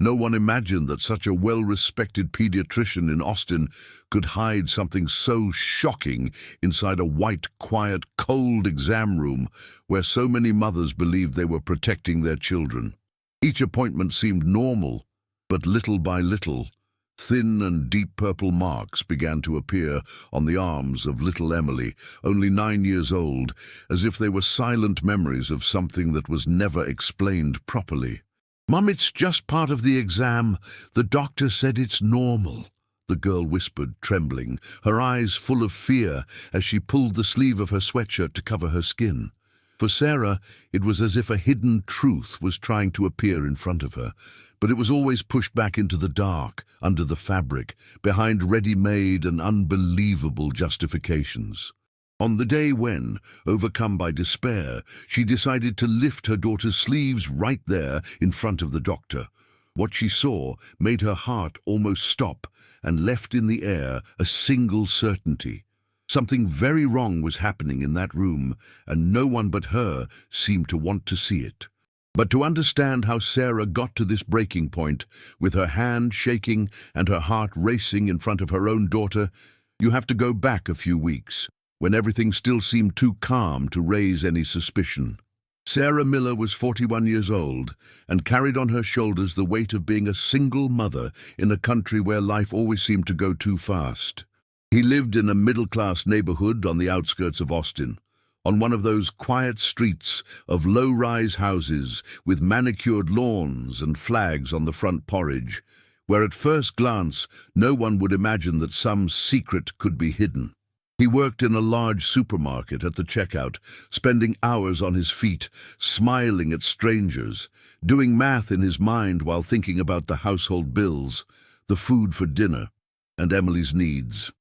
No one imagined that such a well-respected pediatrician in Austin could hide something so shocking inside a white, quiet, cold exam room where so many mothers believed they were protecting their children. Each appointment seemed normal, but little by little, thin and deep purple marks began to appear on the arms of little Emily, only 9 years old, as if they were silent memories of something that was never explained properly. "Mum, it's just part of the exam. The doctor said it's normal," the girl whispered, trembling, her eyes full of fear as she pulled the sleeve of her sweatshirt to cover her skin. For Sarah, it was as if a hidden truth was trying to appear in front of her, but it was always pushed back into the dark, under the fabric, behind ready-made and unbelievable justifications. On the day when, overcome by despair, she decided to lift her daughter's sleeves right there in front of the doctor, what she saw made her heart almost stop and left in the air a single certainty. Something very wrong was happening in that room, and no one but her seemed to want to see it. But to understand how Sarah got to this breaking point, with her hand shaking and her heart racing in front of her own daughter, you have to go back a few weeks, when everything still seemed too calm to raise any suspicion. Sarah Miller was 41 years old and carried on her shoulders the weight of being a single mother in a country where life always seemed to go too fast. He lived in a middle-class neighborhood on the outskirts of Austin, on one of those quiet streets of low-rise houses with manicured lawns and flags on the front porch, where at first glance no one would imagine that some secret could be hidden. He worked in a large supermarket at the checkout, spending hours on his feet, smiling at strangers, doing math in his mind while thinking about the household bills, the food for dinner, and Emily's needs.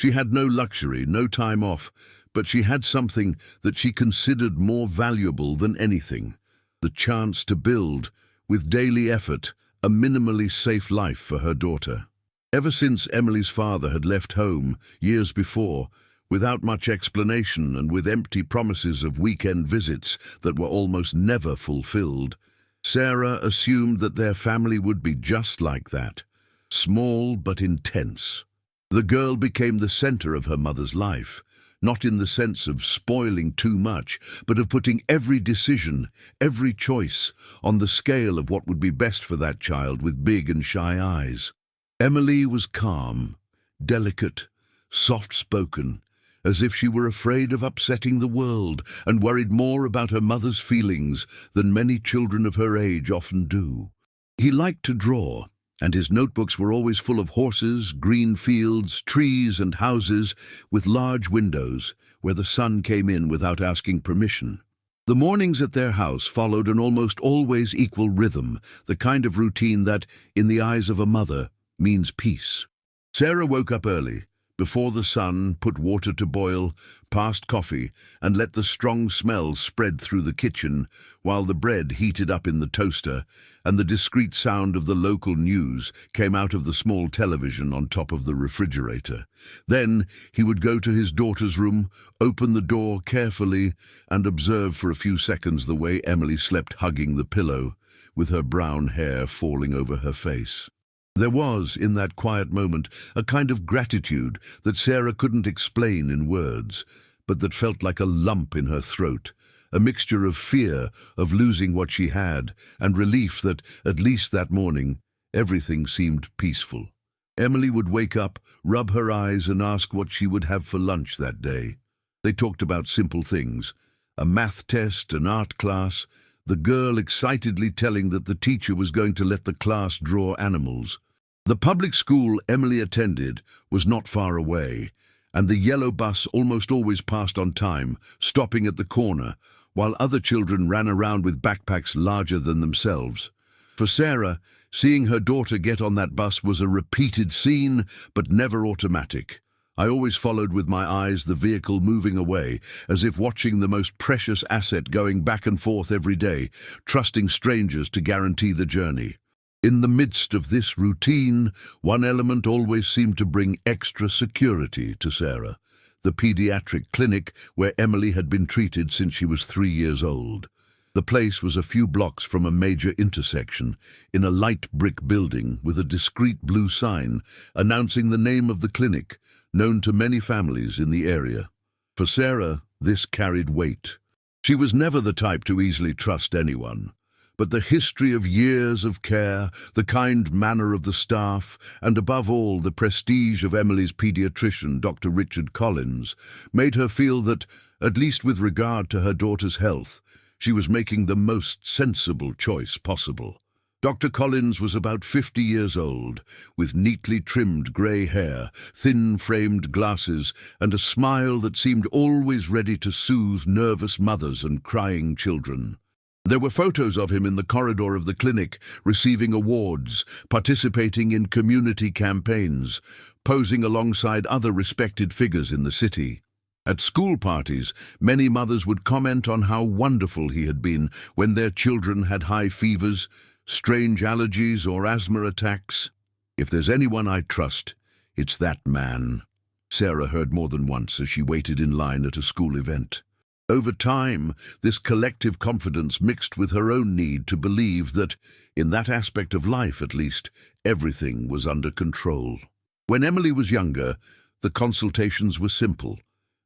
She had no luxury, no time off, but she had something that she considered more valuable than anything: the chance to build, with daily effort, a minimally safe life for her daughter. Ever since Emily's father had left home, years before, without much explanation and with empty promises of weekend visits that were almost never fulfilled, Sarah assumed that their family would be just like that, small but intense. The girl became the center of her mother's life, not in the sense of spoiling too much, but of putting every decision, every choice, on the scale of what would be best for that child with big and shy eyes. Emily was calm, delicate, soft-spoken, as if she were afraid of upsetting the world and worried more about her mother's feelings than many children of her age often do. He liked to draw, and his notebooks were always full of horses, green fields, trees and houses with large windows where the sun came in without asking permission. The mornings at their house followed an almost always equal rhythm, the kind of routine that, in the eyes of a mother, means peace. Sarah woke up early, before the sun, put water to boil, passed coffee, and let the strong smell spread through the kitchen while the bread heated up in the toaster and the discreet sound of the local news came out of the small television on top of the refrigerator. Then he would go to his daughter's room, open the door carefully, and observe for a few seconds the way Emily slept hugging the pillow, with her brown hair falling over her face. There was, in that quiet moment, a kind of gratitude that Sarah couldn't explain in words, but that felt like a lump in her throat, a mixture of fear of losing what she had and relief that, at least that morning, everything seemed peaceful. Emily would wake up, rub her eyes and ask what she would have for lunch that day. They talked about simple things: a math test, an art class, the girl excitedly telling that the teacher was going to let the class draw animals. The public school Emily attended was not far away, and the yellow bus almost always passed on time, stopping at the corner, while other children ran around with backpacks larger than themselves. For Sarah, seeing her daughter get on that bus was a repeated scene, but never automatic. I always followed with my eyes the vehicle moving away, as if watching the most precious asset going back and forth every day, trusting strangers to guarantee the journey. In the midst of this routine, one element always seemed to bring extra security to Sarah: the pediatric clinic where Emily had been treated since she was 3 years old. The place was a few blocks from a major intersection, in a light brick building with a discreet blue sign announcing the name of the clinic, known to many families in the area. For Sarah, this carried weight. She was never the type to easily trust anyone, but the history of years of care, the kind manner of the staff, and above all the prestige of Emily's pediatrician, Dr. Richard Collins, made her feel that, at least with regard to her daughter's health, she was making the most sensible choice possible. Dr. Collins was about 50 years old, with neatly trimmed grey hair, thin-framed glasses, and a smile that seemed always ready to soothe nervous mothers and crying children. There were photos of him in the corridor of the clinic, receiving awards, participating in community campaigns, posing alongside other respected figures in the city. At school parties, many mothers would comment on how wonderful he had been when their children had high fevers, strange allergies, or asthma attacks. "If there's anyone I trust, it's that man," Sarah heard more than once as she waited in line at a school event. Over time, this collective confidence mixed with her own need to believe that, in that aspect of life at least, everything was under control. When Emily was younger, the consultations were simple.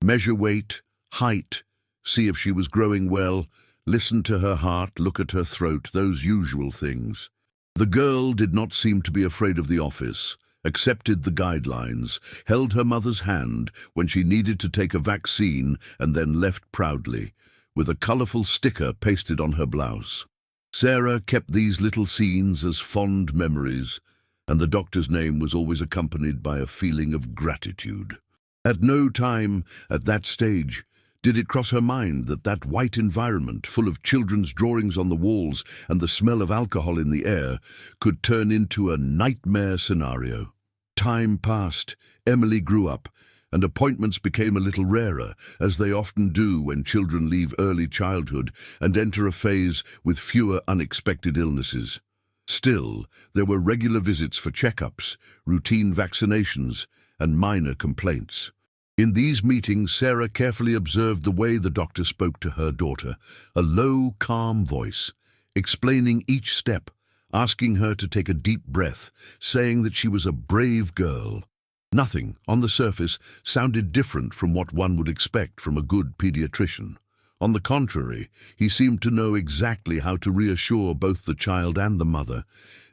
Measure weight, height, see if she was growing well, listen to her heart, look at her throat, those usual things. The girl did not seem to be afraid of the office, accepted the guidelines, held her mother's hand when she needed to take a vaccine, and then left proudly, with a colourful sticker pasted on her blouse. Sarah kept these little scenes as fond memories, and the doctor's name was always accompanied by a feeling of gratitude. At no time, at that stage, did it cross her mind that that white environment, full of children's drawings on the walls and the smell of alcohol in the air, could turn into a nightmare scenario. Time passed, Emily grew up, and appointments became a little rarer, as they often do when children leave early childhood and enter a phase with fewer unexpected illnesses. Still, there were regular visits for checkups, routine vaccinations, and minor complaints. In these meetings, Sarah carefully observed the way the doctor spoke to her daughter, a low, calm voice, explaining each step, asking her to take a deep breath, saying that she was a brave girl. Nothing, on the surface, sounded different from what one would expect from a good pediatrician. On the contrary, he seemed to know exactly how to reassure both the child and the mother,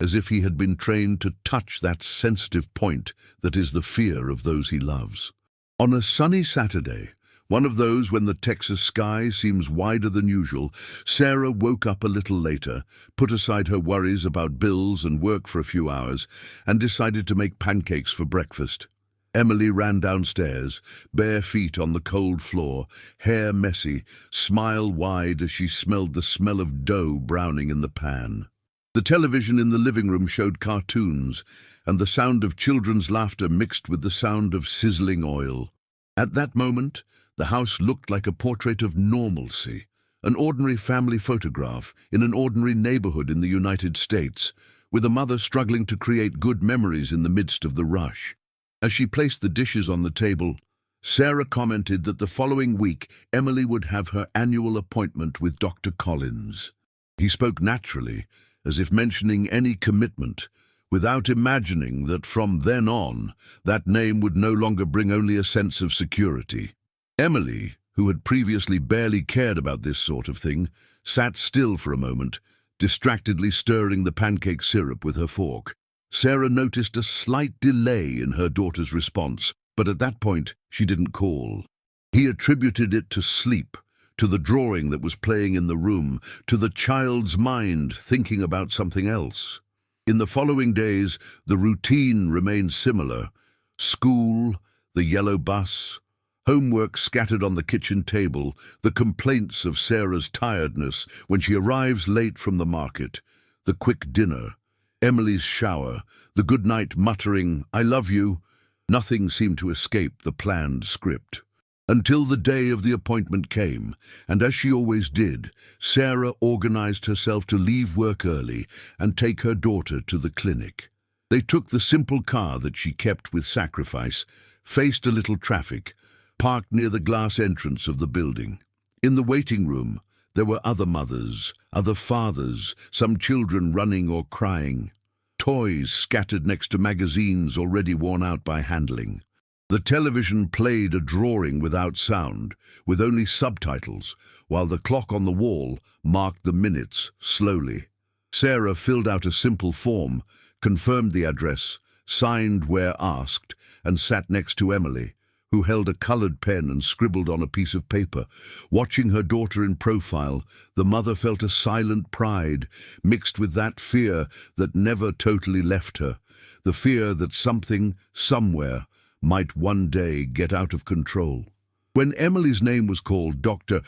as if he had been trained to touch that sensitive point that is the fear of those he loves. On a sunny Saturday, one of those when the Texas sky seems wider than usual, Sarah woke up a little later, put aside her worries about bills and work for a few hours, and decided to make pancakes for breakfast. Emily ran downstairs, bare feet on the cold floor, hair messy, smile wide as she smelled the smell of dough browning in the pan. The television in the living room showed cartoons, and the sound of children's laughter mixed with the sound of sizzling oil. At that moment, the house looked like a portrait of normalcy, an ordinary family photograph in an ordinary neighborhood in the United States, with a mother struggling to create good memories in the midst of the rush. As she placed the dishes on the table, Sarah commented that the following week Emily would have her annual appointment with Dr. Collins. He spoke naturally, as if mentioning any commitment, without imagining that from then on, that name would no longer bring only a sense of security. Emily, who had previously barely cared about this sort of thing, sat still for a moment, distractedly stirring the pancake syrup with her fork. Sarah noticed a slight delay in her daughter's response, but at that point she didn't call. He attributed it to sleep, to the drawing that was playing in the room, to the child's mind thinking about something else. In the following days, the routine remained similar. School, the yellow bus, homework scattered on the kitchen table, the complaints of Sarah's tiredness when she arrives late from the market, the quick dinner, Emily's shower, the good-night muttering, "I love you." Nothing seemed to escape the planned script. Until the day of the appointment came, and as she always did, Sarah organized herself to leave work early and take her daughter to the clinic. They took the simple car that she kept with sacrifice, faced a little traffic, parked near the glass entrance of the building. In the waiting room, There were other mothers, other fathers, some children running or crying. Toys scattered next to magazines already worn out by handling. The television played a drawing without sound, with only subtitles, while the clock on the wall marked the minutes slowly. Sarah filled out a simple form, confirmed the address, signed where asked, and sat next to Emily, who held a colored pen and scribbled on a piece of paper. Watching her daughter in profile, the mother felt a silent pride, mixed with that fear that never totally left her, the fear that something, somewhere, might one day get out of control. When Emily's name was called, Dr.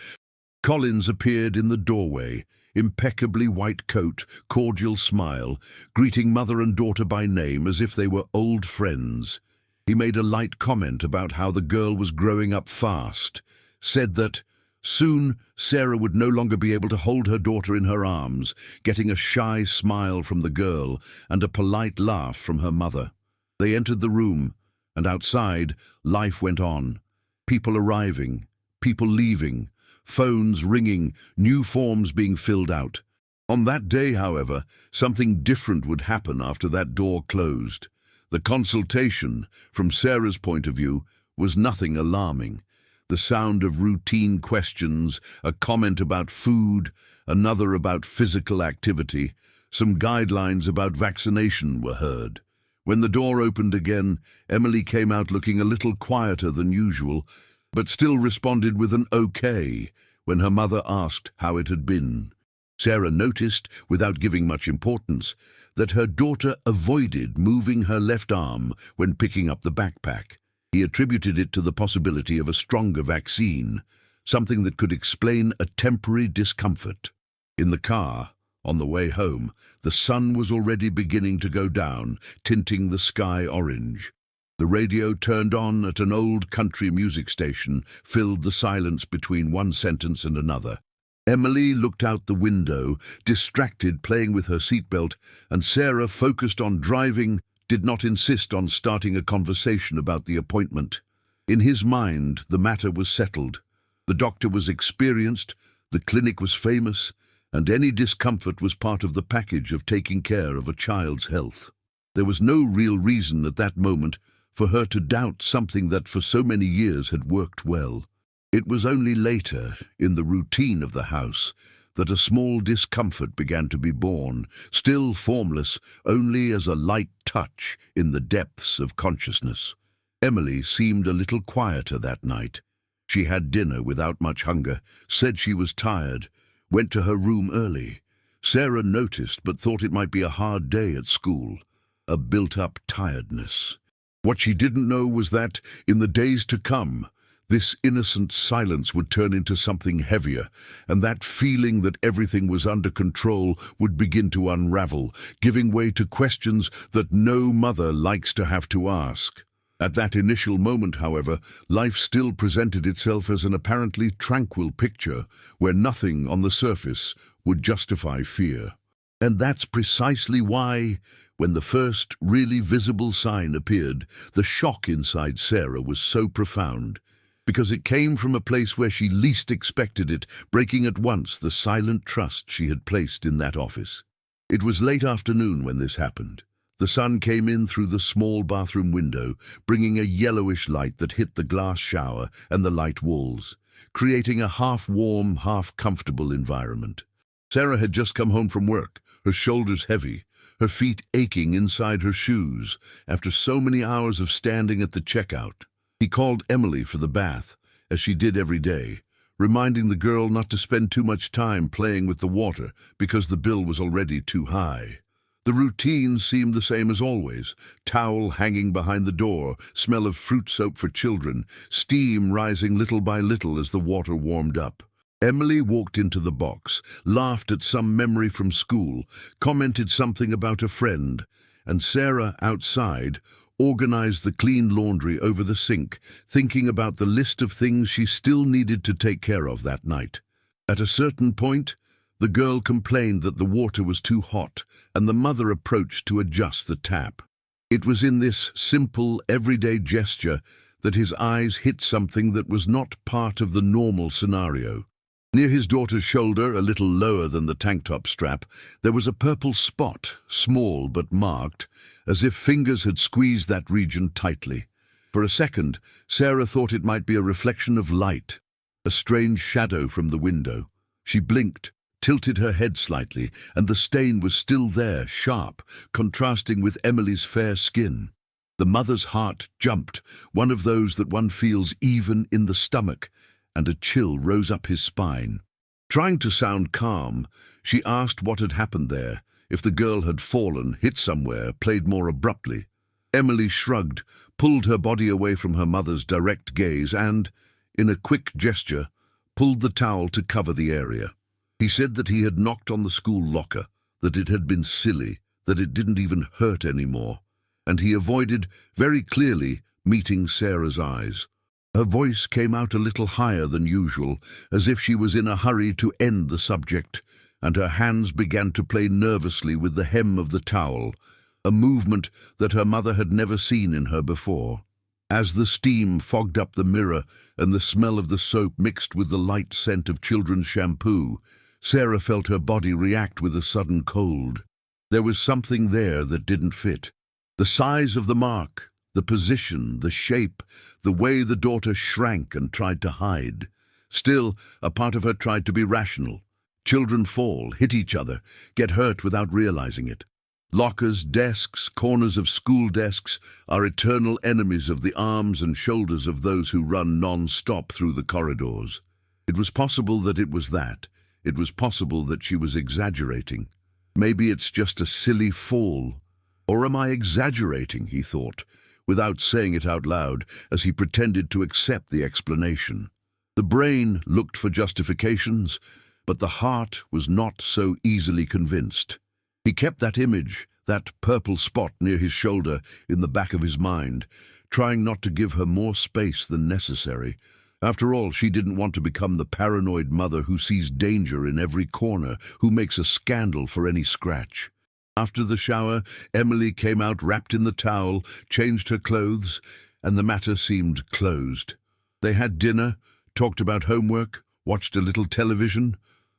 Collins appeared in the doorway, impeccably white coat, cordial smile, greeting mother and daughter by name as if they were old friends. He made a light comment about how the girl was growing up fast, said that soon Sarah would no longer be able to hold her daughter in her arms, getting a shy smile from the girl and a polite laugh from her mother. They entered the room, and outside, life went on. People arriving, people leaving, phones ringing, new forms being filled out. On that day, however, something different would happen after that door closed. The consultation, from Sarah's point of view, was nothing alarming. The sound of routine questions, a comment about food, another about physical activity, some guidelines about vaccination were heard. When the door opened again, Emily came out looking a little quieter than usual, but still responded with an okay when her mother asked how it had been. Sarah noticed, without giving much importance, that her daughter avoided moving her left arm when picking up the backpack. He attributed it to the possibility of a stronger vaccine, something that could explain a temporary discomfort. In the car, on the way home, the sun was already beginning to go down, tinting the sky orange. The radio turned on at an old country music station, filled the silence between one sentence and another. Emily looked out the window, distracted playing with her seatbelt, and Sarah, focused on driving, did not insist on starting a conversation about the appointment. In his mind, the matter was settled. The doctor was experienced, the clinic was famous, and any discomfort was part of the package of taking care of a child's health. There was no real reason at that moment for her to doubt something that for so many years had worked well. It was only later, in the routine of the house, that a small discomfort began to be born, still formless, only as a light touch in the depths of consciousness. Emily seemed a little quieter that night. She had dinner without much hunger, said she was tired, went to her room early. Sarah noticed but thought it might be a hard day at school, a built-up tiredness. What she didn't know was that, in the days to come, this innocent silence would turn into something heavier, and that feeling that everything was under control would begin to unravel, giving way to questions that no mother likes to have to ask. At that initial moment, however, life still presented itself as an apparently tranquil picture, where nothing on the surface would justify fear. And that's precisely why, when the first really visible sign appeared, the shock inside Sarah was so profound, because it came from a place where she least expected it, breaking at once the silent trust she had placed in that office. It was late afternoon when this happened. The sun came in through the small bathroom window, bringing a yellowish light that hit the glass shower and the light walls, creating a half-warm, half-comfortable environment. Sarah had just come home from work, her shoulders heavy, her feet aching inside her shoes, after so many hours of standing at the checkout. He called Emily for the bath, as she did every day, reminding the girl not to spend too much time playing with the water because the bill was already too high. The routine seemed the same as always: towel hanging behind the door, smell of fruit soap for children, steam rising little by little as the water warmed up. Emily walked into the box, laughed at some memory from school, commented something about a friend, and Sarah, outside, organized the clean laundry over the sink, thinking about the list of things she still needed to take care of that night. At a certain point, the girl complained that the water was too hot, and the mother approached to adjust the tap. It was in this simple, everyday gesture that his eyes hit something that was not part of the normal scenario. Near his daughter's shoulder, a little lower than the tank top strap, there was a purple spot, small but marked, as if fingers had squeezed that region tightly. For a second, Sarah thought it might be a reflection of light, a strange shadow from the window. She blinked, tilted her head slightly, and the stain was still there, sharp, contrasting with Emily's fair skin. The mother's heart jumped, one of those that one feels even in the stomach, and a chill rose up his spine. Trying to sound calm, she asked what had happened there, if the girl had fallen, hit somewhere, played more abruptly. Emily shrugged, pulled her body away from her mother's direct gaze and, in a quick gesture, pulled the towel to cover the area. He said that he had knocked on the school locker, that it had been silly, that it didn't even hurt anymore, and he avoided, very clearly, meeting Sarah's eyes. Her voice came out a little higher than usual, as if she was in a hurry to end the subject, and her hands began to play nervously with the hem of the towel, a movement that her mother had never seen in her before. As the steam fogged up the mirror and the smell of the soap mixed with the light scent of children's shampoo, Sarah felt her body react with a sudden cold. There was something there that didn't fit. The size of the mark, the position, the shape, the way the daughter shrank and tried to hide. Still, a part of her tried to be rational. Children fall, hit each other, get hurt without realizing it. Lockers, desks, corners of school desks are eternal enemies of the arms and shoulders of those who run non-stop through the corridors. It was possible that it was that. It was possible that she was exaggerating. Maybe it's just a silly fall. Or am I exaggerating, he thought, without saying it out loud, as he pretended to accept the explanation. The brain looked for justifications, but the heart was not so easily convinced. He kept that image, that purple spot near his shoulder, in the back of his mind, trying not to give her more space than necessary. After all, she didn't want to become the paranoid mother who sees danger in every corner, who makes a scandal for any scratch. After the shower, Emily came out wrapped in the towel, changed her clothes, and the matter seemed closed. They had dinner, talked about homework, watched a little television.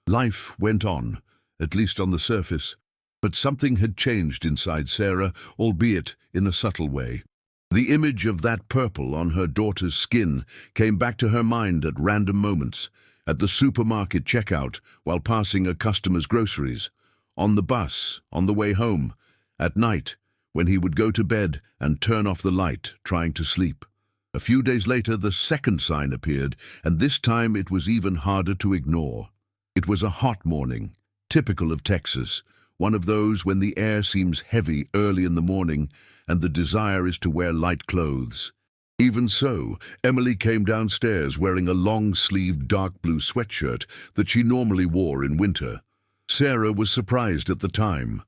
Life went on, at least on the surface. But something had changed inside Sarah, albeit in a subtle way. The image of that purple on her daughter's skin came back to her mind at random moments, at the supermarket checkout, while passing a customer's groceries, on the bus, on the way home, at night, when he would go to bed and turn off the light, trying to sleep. A few days later, the second sign appeared, and this time it was even harder to ignore. It was a hot morning, typical of Texas, one of those when the air seems heavy early in the morning and the desire is to wear light clothes. Even so, Emily came downstairs wearing a long-sleeved dark blue sweatshirt that she normally wore in winter. Sarah was surprised at the time.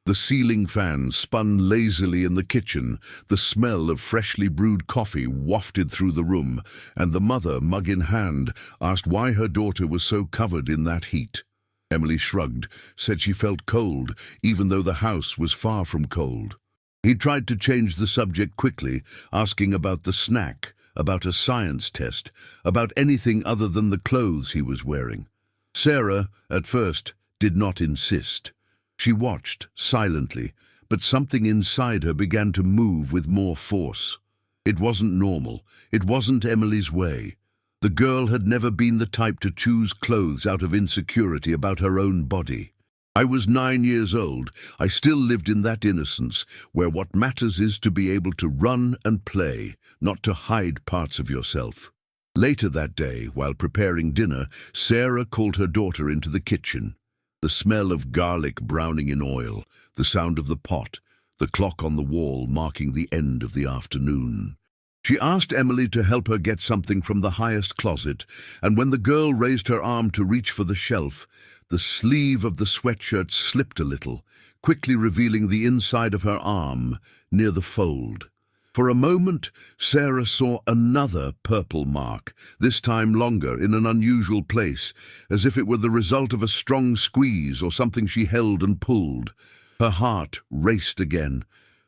The ceiling fan spun lazily in the kitchen, the smell of freshly brewed coffee wafted through the room, and the mother, mug in hand, asked why her daughter was so covered in that heat. Emily shrugged, said she felt cold, even though the house was far from cold. He tried to change the subject quickly, asking about the snack, about a science test, about anything other than the clothes he was wearing. Sarah, at first, did not insist. She watched, silently, but something inside her began to move with more force. It wasn't normal. It wasn't Emily's way. The girl had never been the type to choose clothes out of insecurity about her own body. I was 9 years old. I still lived in that innocence, where what matters is to be able to run and play, not to hide parts of yourself. Later that day, while preparing dinner, Sarah called her daughter into the kitchen. The smell of garlic browning in oil, the sound of the pot, the clock on the wall marking the end of the afternoon. She asked Emily to help her get something from the highest closet, and when the girl raised her arm to reach for the shelf, the sleeve of the sweatshirt slipped a little, quickly revealing the inside of her arm near the fold. For a moment, Sarah saw another purple mark, this time longer, in an unusual place, as if it were the result of a strong squeeze or something she held and pulled. Her heart raced again.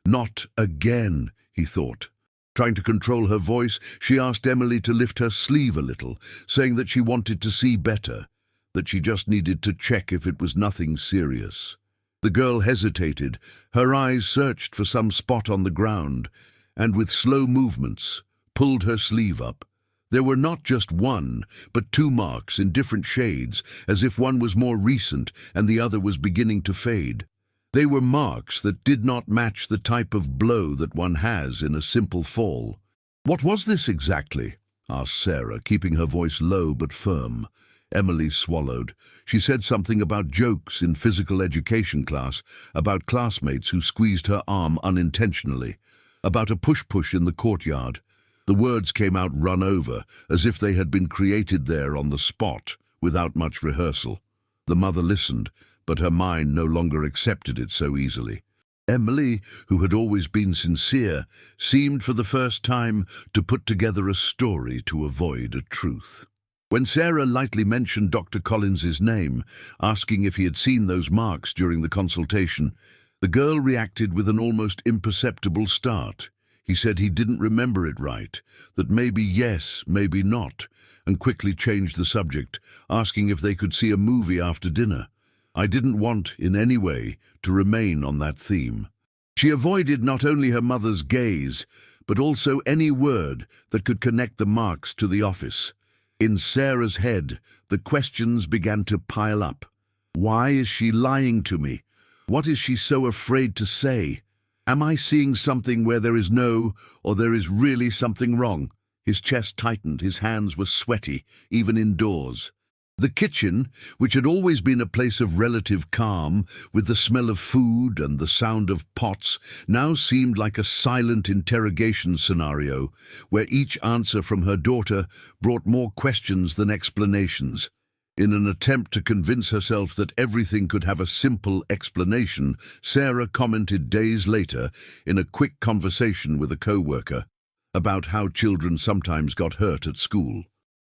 Not again, he thought. Trying to control her voice, she asked Emily to lift her sleeve a little, saying that she wanted to see better. that she just needed to check if it was nothing serious. The girl hesitated, her eyes searched for some spot on the ground, and with slow movements, pulled her sleeve up. There were not just one, but two marks in different shades, as if one was more recent and the other was beginning to fade. They were marks that did not match the type of blow that one has in a simple fall. "What was this exactly?" asked Sarah, keeping her voice low but firm. Emily swallowed. She said something about jokes in physical education class, about classmates who squeezed her arm unintentionally, about a push-push in the courtyard. The words came out run over, as if they had been created there on the spot, without much rehearsal. The mother listened, but her mind no longer accepted it so easily. Emily, who had always been sincere, seemed for the first time to put together a story to avoid a truth. When Sarah lightly mentioned Dr. Collins's name, asking if he had seen those marks during the consultation, the girl reacted with an almost imperceptible start. He said he didn't remember it right, that maybe yes, maybe not, and quickly changed the subject, asking if they could see a movie after dinner. I didn't want, in any way, to remain on that theme. She avoided not only her mother's gaze, but also any word that could connect the marks to the office. In Sarah's head, the questions began to pile up. Why is she lying to me? What is she so afraid to say? Am I seeing something where there is no, or there is really something wrong? His chest tightened, his hands were sweaty, even indoors. The kitchen, which had always been a place of relative calm, with the smell of food and the sound of pots, now seemed like a silent interrogation scenario, where each answer from her daughter brought more questions than explanations. In an attempt to convince herself that everything could have a simple explanation, Sarah commented days later, in a quick conversation with a co-worker, about how children sometimes got hurt at school.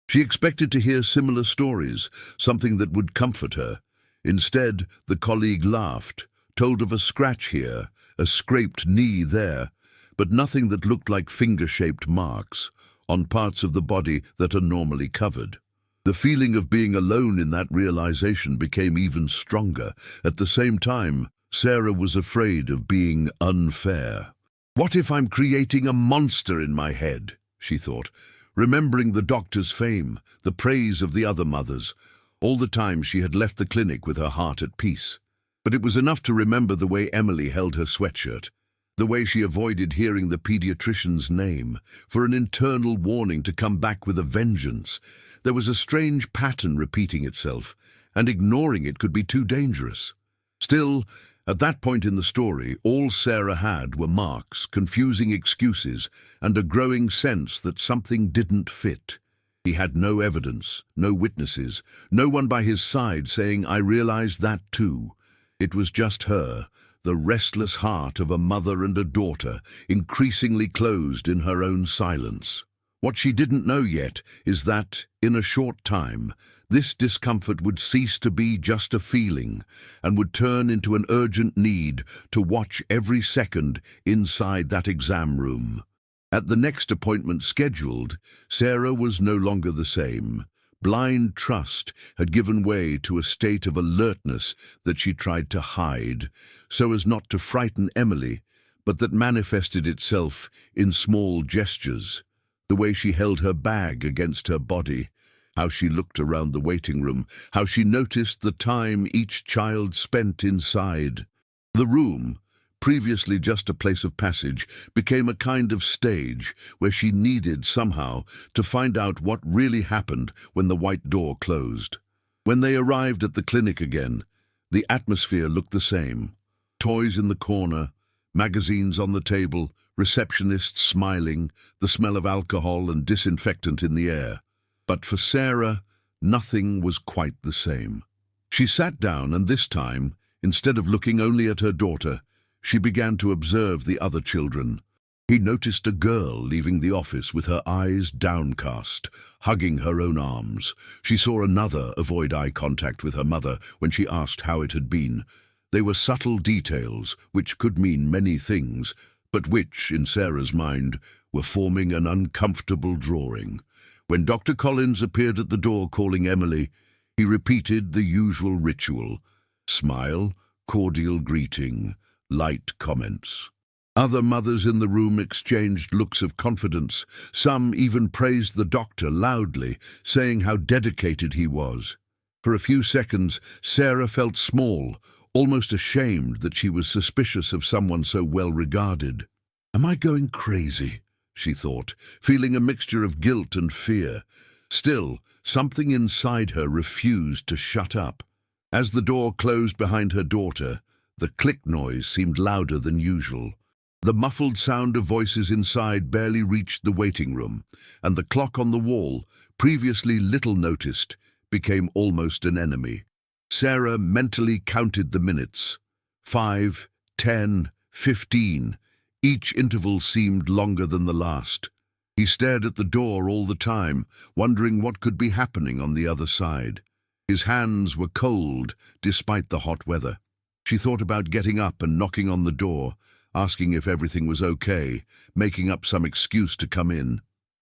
She expected to hear similar stories, something that would comfort her. Instead, the colleague laughed, told of a scratch here, a scraped knee there, but nothing that looked like finger-shaped marks on parts of the body that are normally covered. The feeling of being alone in that realization became even stronger. At the same time, Sarah was afraid of being unfair. What if I'm creating a monster in my head, she thought, remembering the doctor's fame, the praise of the other mothers, all the time she had left the clinic with her heart at peace. But it was enough to remember the way Emily held her sweatshirt, the way she avoided hearing the pediatrician's name, for an internal warning to come back with a vengeance. There was a strange pattern repeating itself, and ignoring it could be too dangerous. Still, at that point in the story, all Sarah had were marks, confusing excuses, and a growing sense that something didn't fit. He had no evidence, no witnesses, no one by his side saying, "I realized that too." It was just her, the restless heart of a mother and a daughter, increasingly closed in her own silence. What she didn't know yet is that, in a short time, this discomfort would cease to be just a feeling and would turn into an urgent need to watch every second inside that exam room. At the next appointment scheduled, Sarah was no longer the same. Blind trust had given way to a state of alertness that she tried to hide, so as not to frighten Emily, but that manifested itself in small gestures. The way she held her bag against her body, how she looked around the waiting room, how she noticed the time each child spent inside. The room, previously just a place of passage, became a kind of stage where she needed somehow to find out what really happened when the white door closed. When they arrived at the clinic again, the atmosphere looked the same. Toys in the corner, magazines on the table, receptionists smiling, the smell of alcohol and disinfectant in the air. But for Sarah, nothing was quite the same. She sat down and this time, instead of looking only at her daughter, she began to observe the other children. He noticed a girl leaving the office with her eyes downcast, hugging her own arms. She saw another avoid eye contact with her mother when she asked how it had been. They were subtle details which could mean many things, but which, in Sarah's mind, were forming an uncomfortable drawing. When Dr. Collins appeared at the door calling Emily, He repeated the usual ritual: smile, cordial greeting, light comments. Other mothers in the room exchanged looks of confidence. Some even praised the doctor loudly, saying how dedicated he was. For a few seconds, Sarah felt small, almost ashamed that she was suspicious of someone so well regarded. "Am I going crazy?" she thought, feeling a mixture of guilt and fear. Still, something inside her refused to shut up. As the door closed behind her daughter, the click noise seemed louder than usual. The muffled sound of voices inside barely reached the waiting room, and the clock on the wall, previously little noticed, became almost an enemy. Sarah mentally counted the minutes. 5, 10, 15. Each interval seemed longer than the last. He stared at the door all the time, wondering what could be happening on the other side. His hands were cold, despite the hot weather. She thought about getting up and knocking on the door, asking if everything was okay, making up some excuse to come in.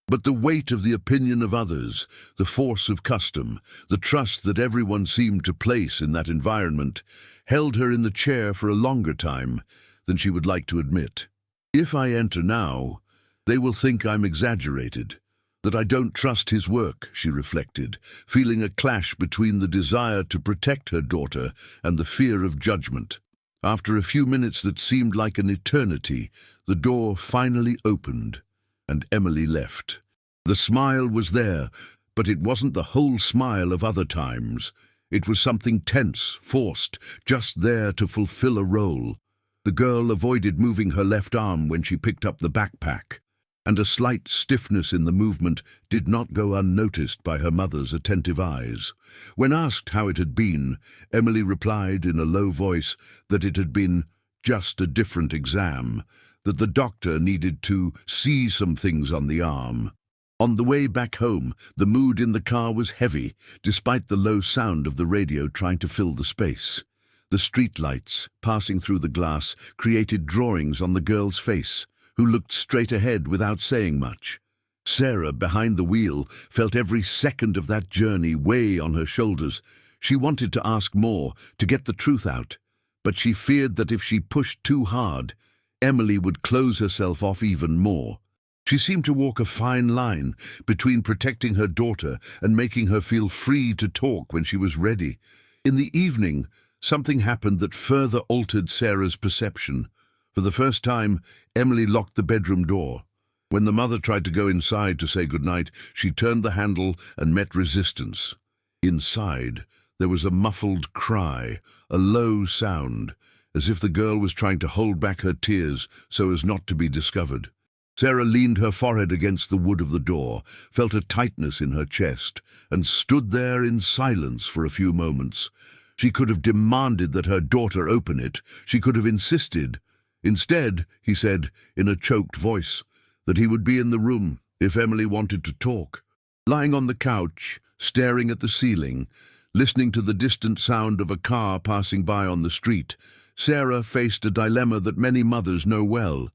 But the weight of the opinion of others, the force of custom, the trust that everyone seemed to place in that environment, held her in the chair for a longer time than she would like to admit. "If I enter now, they will think I'm exaggerated, that I don't trust his work," she reflected, feeling a clash between the desire to protect her daughter and the fear of judgment. After a few minutes that seemed like an eternity, the door finally opened, and Emily left. The smile was there, but it wasn't the whole smile of other times. It was something tense, forced, just there to fulfill a role. The girl avoided moving her left arm when she picked up the backpack, and a slight stiffness in the movement did not go unnoticed by her mother's attentive eyes. When asked how it had been, Emily replied in a low voice that it had been just a different exam, that the doctor needed to see some things on the arm. On the way back home, the mood in the car was heavy, despite the low sound of the radio trying to fill the space. The streetlights, passing through the glass, created drawings on the girl's face, who looked straight ahead without saying much. Sarah, behind the wheel, felt every second of that journey weigh on her shoulders. She wanted to ask more, to get the truth out, but she feared that if she pushed too hard, Emily would close herself off even more. She seemed to walk a fine line between protecting her daughter and making her feel free to talk when she was ready. In the evening, something happened that further altered Sarah's perception. For the first time, Emily locked the bedroom door. When the mother tried to go inside to say goodnight, she turned the handle and met resistance. Inside, there was a muffled cry, a low sound, as if the girl was trying to hold back her tears so as not to be discovered. Sarah leaned her forehead against the wood of the door, felt a tightness in her chest, and stood there in silence for a few moments. She could have demanded that her daughter open it. She could have insisted. Instead, he said, in a choked voice, that he would be in the room if Emily wanted to talk. Lying on the couch, staring at the ceiling, listening to the distant sound of a car passing by on the street, Sarah faced a dilemma that many mothers know well.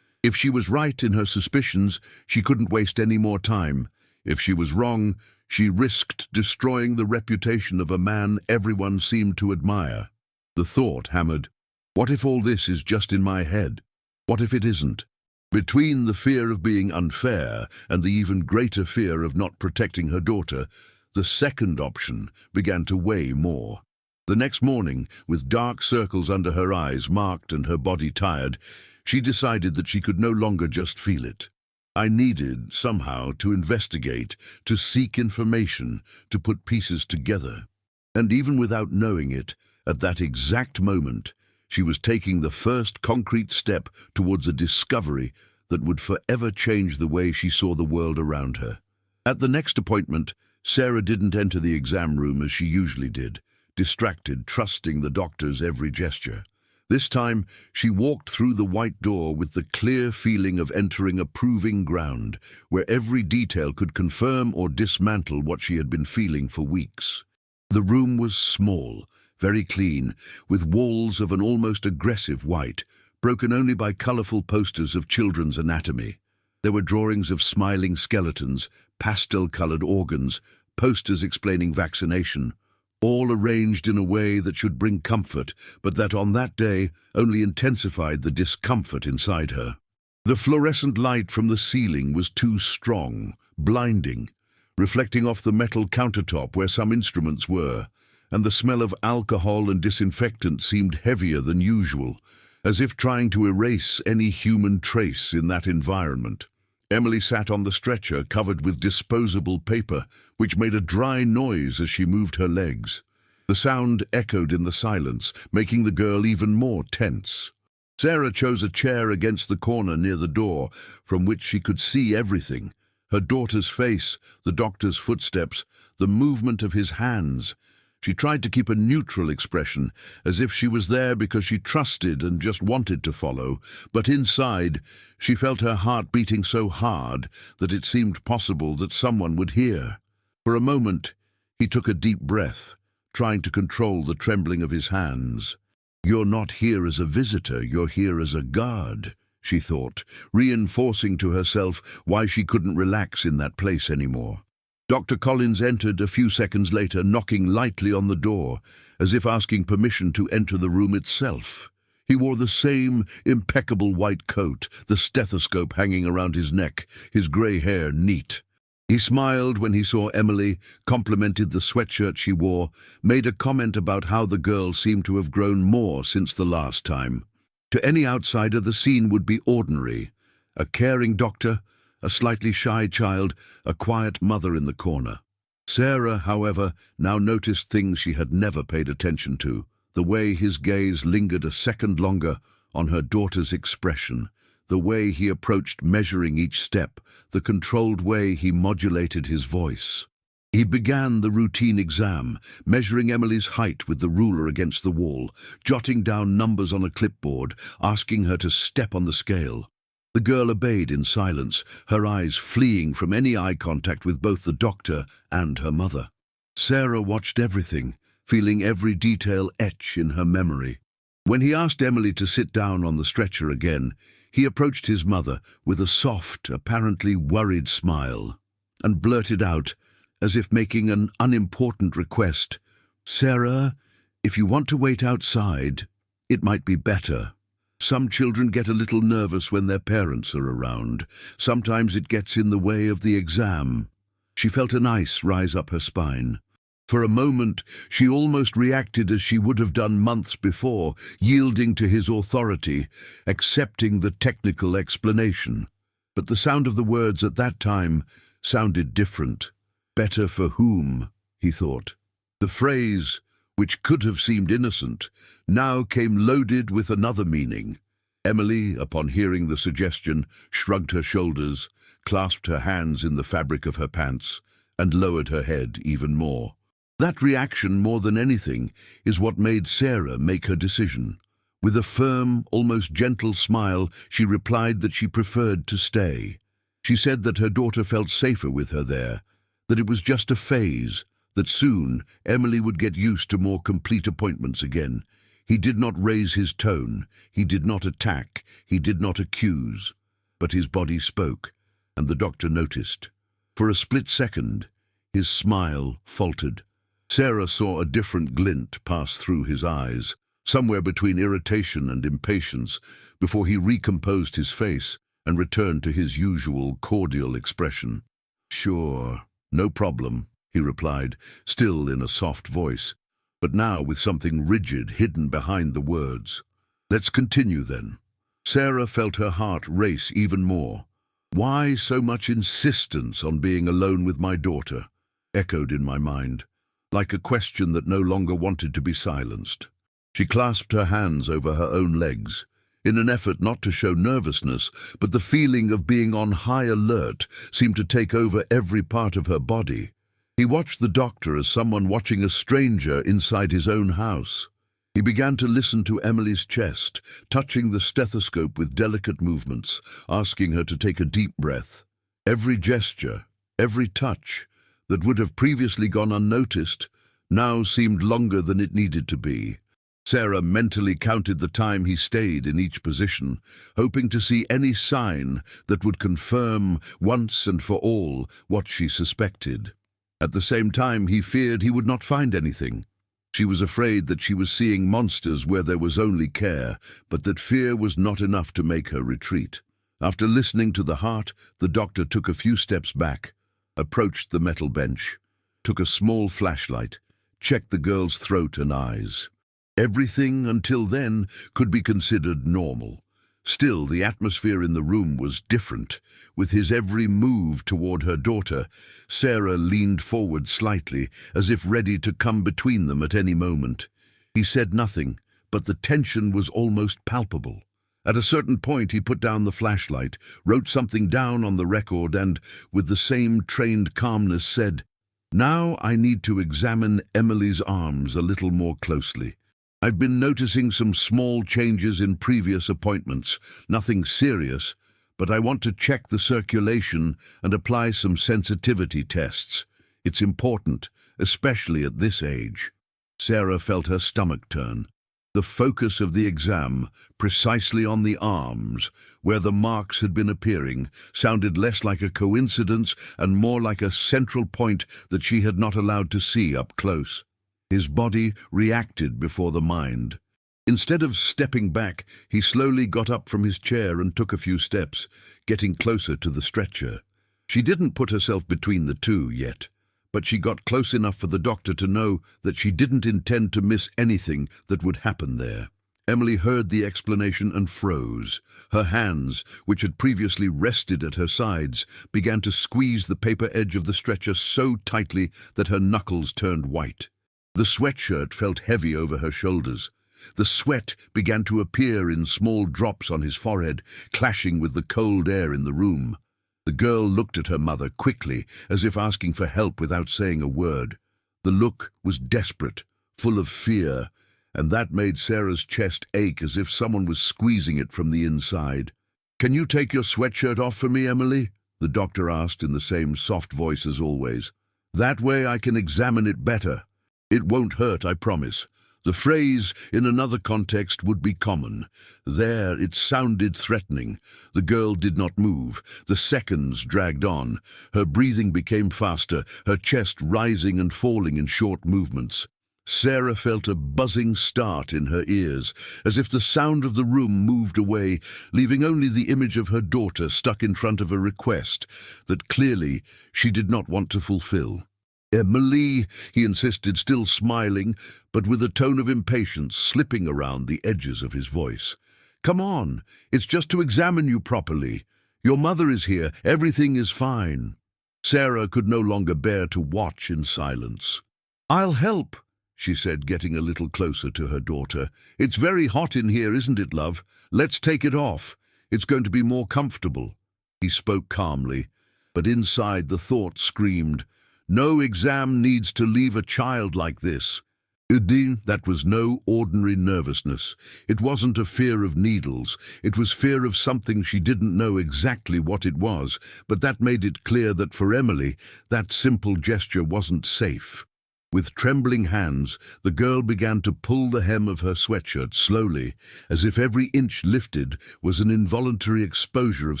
If she was right in her suspicions, she couldn't waste any more time. If she was wrong, she risked destroying the reputation of a man everyone seemed to admire. The thought hammered, what if all this is just in my head? What if it isn't? Between the fear of being unfair and the even greater fear of not protecting her daughter, the second option began to weigh more. The next morning, with dark circles under her eyes marked and her body tired, she decided that she could no longer just feel it. I needed, somehow, to investigate, to seek information, to put pieces together. And even without knowing it, at that exact moment, she was taking the first concrete step towards a discovery that would forever change the way she saw the world around her. At the next appointment, Sarah didn't enter the exam room as she usually did, distracted, trusting the doctor's every gesture. This time, she walked through the white door with the clear feeling of entering a proving ground, where every detail could confirm or dismantle what she had been feeling for weeks. The room was small, very clean, with walls of an almost aggressive white, broken only by colorful posters of children's anatomy. There were drawings of smiling skeletons, pastel-colored organs, posters explaining vaccination, all arranged in a way that should bring comfort, but that on that day only intensified the discomfort inside her. The fluorescent light from the ceiling was too strong, blinding, reflecting off the metal countertop where some instruments were, and the smell of alcohol and disinfectant seemed heavier than usual, as if trying to erase any human trace in that environment. Emily sat on the stretcher covered with disposable paper, which made a dry noise as she moved her legs. The sound echoed in the silence, making the girl even more tense. Sarah chose a chair against the corner near the door, from which she could see everything. Her daughter's face, the doctor's footsteps, the movement of his hands. She tried to keep a neutral expression, as if she was there because she trusted and just wanted to follow, but inside, she felt her heart beating so hard that it seemed possible that someone would hear. For a moment, he took a deep breath, trying to control the trembling of his hands. "You're not here as a visitor, you're here as a guard," she thought, reinforcing to herself why she couldn't relax in that place anymore. Dr. Collins entered a few seconds later, knocking lightly on the door, as if asking permission to enter the room itself. He wore the same impeccable white coat, the stethoscope hanging around his neck, his grey hair neat. He smiled when he saw Emily, complimented the sweatshirt she wore, made a comment about how the girl seemed to have grown more since the last time. To any outsider, the scene would be ordinary. A caring doctor, a slightly shy child, a quiet mother in the corner. Sarah, however, now noticed things she had never paid attention to. The way his gaze lingered a second longer on her daughter's expression, the way he approached measuring each step, the controlled way he modulated his voice. He began the routine exam, measuring Emily's height with the ruler against the wall, jotting down numbers on a clipboard, asking her to step on the scale. The girl obeyed in silence, her eyes fleeing from any eye contact with both the doctor and her mother. Sarah watched everything, feeling every detail etch in her memory. When he asked Emily to sit down on the stretcher again, he approached his mother with a soft, apparently worried smile, and blurted out, as if making an unimportant request, "Sarah, if you want to wait outside, it might be better. Some children get a little nervous when their parents are around. Sometimes it gets in the way of the exam." She felt an ice rise up her spine. For a moment, she almost reacted as she would have done months before, yielding to his authority, accepting the technical explanation. But the sound of the words at that time sounded different. Better for whom, he thought. The phrase, which could have seemed innocent, now came loaded with another meaning. Emily, upon hearing the suggestion, shrugged her shoulders, clasped her hands in the fabric of her pants, and lowered her head even more. That reaction, more than anything, is what made Sarah make her decision. With a firm, almost gentle smile, she replied that she preferred to stay. She said that her daughter felt safer with her there, that it was just a phase, that soon Emily would get used to more complete appointments again. He did not raise his tone, he did not attack, he did not accuse. But his body spoke, and the doctor noticed. For a split second, his smile faltered. Sarah saw a different glint pass through his eyes, somewhere between irritation and impatience, before he recomposed his face and returned to his usual cordial expression. "Sure, no problem," he replied, still in a soft voice, but now with something rigid hidden behind the words. "Let's continue then." Sarah felt her heart race even more. "Why so much insistence on being alone with my daughter?" echoed in my mind, like a question that no longer wanted to be silenced. She clasped her hands over her own legs, in an effort not to show nervousness, but the feeling of being on high alert seemed to take over every part of her body. He watched the doctor as someone watching a stranger inside his own house. He began to listen to Emily's chest, touching the stethoscope with delicate movements, asking her to take a deep breath. Every gesture, every touch, that would have previously gone unnoticed, now seemed longer than it needed to be. Sarah mentally counted the time he stayed in each position, hoping to see any sign that would confirm once and for all what she suspected. At the same time, he feared he would not find anything. She was afraid that she was seeing monsters where there was only care, but that fear was not enough to make her retreat. After listening to the heart, the doctor took a few steps back, approached the metal bench, took a small flashlight, checked the girl's throat and eyes. Everything until then could be considered normal. Still, the atmosphere in the room was different. With his every move toward her daughter, Sarah leaned forward slightly, as if ready to come between them at any moment. He said nothing, but the tension was almost palpable. At a certain point, he put down the flashlight, wrote something down on the record, and, with the same trained calmness, said, "Now I need to examine Emily's arms a little more closely. I've been noticing some small changes in previous appointments, nothing serious, but I want to check the circulation and apply some sensitivity tests. It's important, especially at this age." Sarah felt her stomach turn. The focus of the exam, precisely on the arms, where the marks had been appearing, sounded less like a coincidence and more like a central point that she had not allowed to see up close. His body reacted before the mind. Instead of stepping back, he slowly got up from his chair and took a few steps, getting closer to the stretcher. She didn't put herself between the two yet, but she got close enough for the doctor to know that she didn't intend to miss anything that would happen there. Emily heard the explanation and froze. Her hands, which had previously rested at her sides, began to squeeze the paper edge of the stretcher so tightly that her knuckles turned white. The sweatshirt felt heavy over her shoulders. The sweat began to appear in small drops on his forehead, clashing with the cold air in the room. The girl looked at her mother quickly, as if asking for help without saying a word. The look was desperate, full of fear, and that made Sarah's chest ache as if someone was squeezing it from the inside. "Can you take your sweatshirt off for me, Emily?" the doctor asked in the same soft voice as always. "That way I can examine it better. It won't hurt, I promise." The phrase, in another context, would be common. There, it sounded threatening. The girl did not move. The seconds dragged on. Her breathing became faster, her chest rising and falling in short movements. Sarah felt a buzzing start in her ears, as if the sound of the room moved away, leaving only the image of her daughter stuck in front of a request that clearly she did not want to fulfill. "Emily," he insisted, still smiling, but with a tone of impatience slipping around the edges of his voice. "Come on, it's just to examine you properly. Your mother is here, everything is fine." Sarah could no longer bear to watch in silence. "I'll help," she said, getting a little closer to her daughter. "It's very hot in here, isn't it, love? Let's take it off. It's going to be more comfortable." He spoke calmly, but inside the thought screamed, "No exam needs to leave a child like this." That was no ordinary nervousness. It wasn't a fear of needles. It was fear of something she didn't know exactly what it was, but that made it clear that for Emily, that simple gesture wasn't safe. With trembling hands, the girl began to pull the hem of her sweatshirt slowly, as if every inch lifted was an involuntary exposure of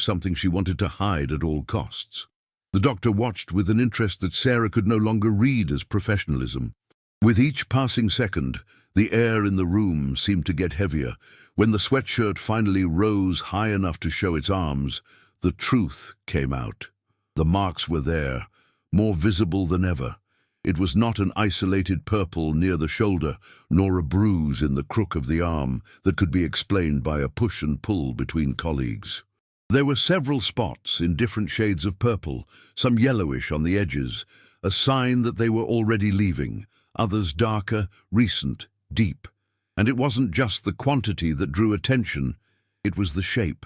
something she wanted to hide at all costs. The doctor watched with an interest that Sarah could no longer read as professionalism. With each passing second, the air in the room seemed to get heavier. When the sweatshirt finally rose high enough to show its arms, the truth came out. The marks were there, more visible than ever. It was not an isolated purple near the shoulder, nor a bruise in the crook of the arm that could be explained by a push and pull between colleagues. There were several spots in different shades of purple, some yellowish on the edges, a sign that they were already leaving, others darker, recent, deep. And it wasn't just the quantity that drew attention, it was the shape.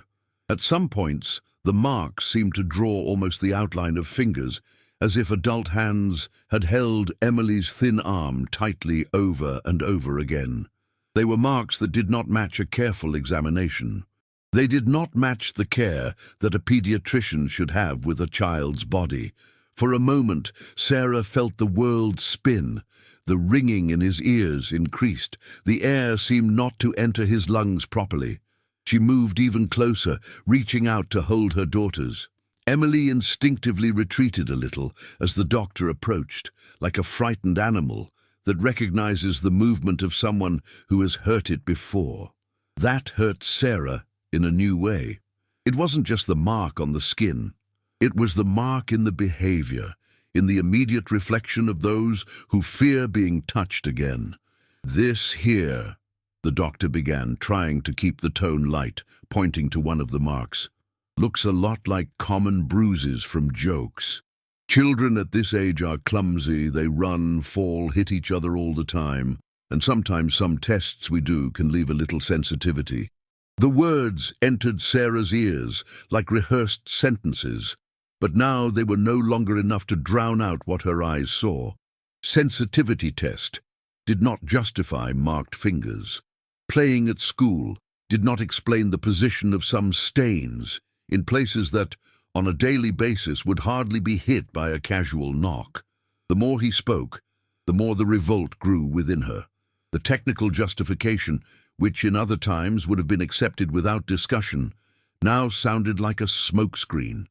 At some points, the marks seemed to draw almost the outline of fingers, as if adult hands had held Emily's thin arm tightly over and over again. They were marks that did not match a careful examination. They did not match the care that a pediatrician should have with a child's body. For a moment, Sarah felt the world spin. The ringing in his ears increased. The air seemed not to enter his lungs properly. She moved even closer, reaching out to hold her daughters. Emily instinctively retreated a little as the doctor approached, like a frightened animal that recognizes the movement of someone who has hurt it before. That hurt Sarah in a new way. It wasn't just the mark on the skin. It was the mark in the behavior, in the immediate reflection of those who fear being touched again. "This here," the doctor began, trying to keep the tone light, pointing to one of the marks, "looks a lot like common bruises from jokes. Children at this age are clumsy, they run, fall, hit each other all the time, and sometimes some tests we do can leave a little sensitivity." The words entered Sarah's ears like rehearsed sentences, but now they were no longer enough to drown out what her eyes saw. Sensitivity test did not justify marked fingers. Playing at school did not explain the position of some stains in places that, on a daily basis, would hardly be hit by a casual knock. The more he spoke, the more the revolt grew within her. The technical justification, which in other times would have been accepted without discussion, now sounded like a smokescreen.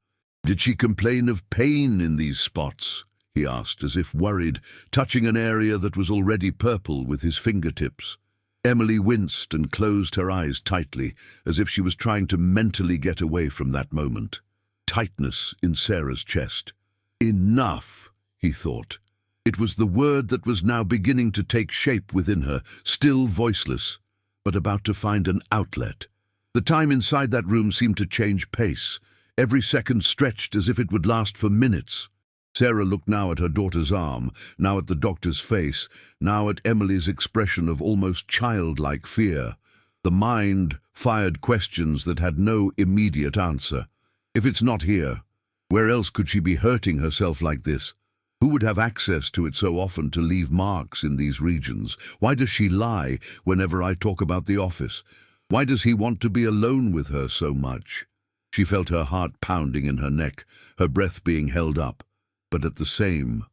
"Did she complain of pain in these spots?" he asked, as if worried, touching an area that was already purple with his fingertips. Emily winced and closed her eyes tightly, as if she was trying to mentally get away from that moment. Tightness in Sarah's chest. "Enough," he thought. It was the word that was now beginning to take shape within her, still voiceless, but about to find an outlet. The time inside that room seemed to change pace. Every second stretched as if it would last for minutes. Sarah looked now at her daughter's arm, now at the doctor's face, now at Emily's expression of almost childlike fear. The mind fired questions that had no immediate answer. If it's not here, where else could she be hurting herself like this? Who would have access to it so often to leave marks in these regions? Why does she lie whenever I talk about the office? Why does he want to be alone with her so much? She felt her heart pounding in her neck, her breath being held up. But at the same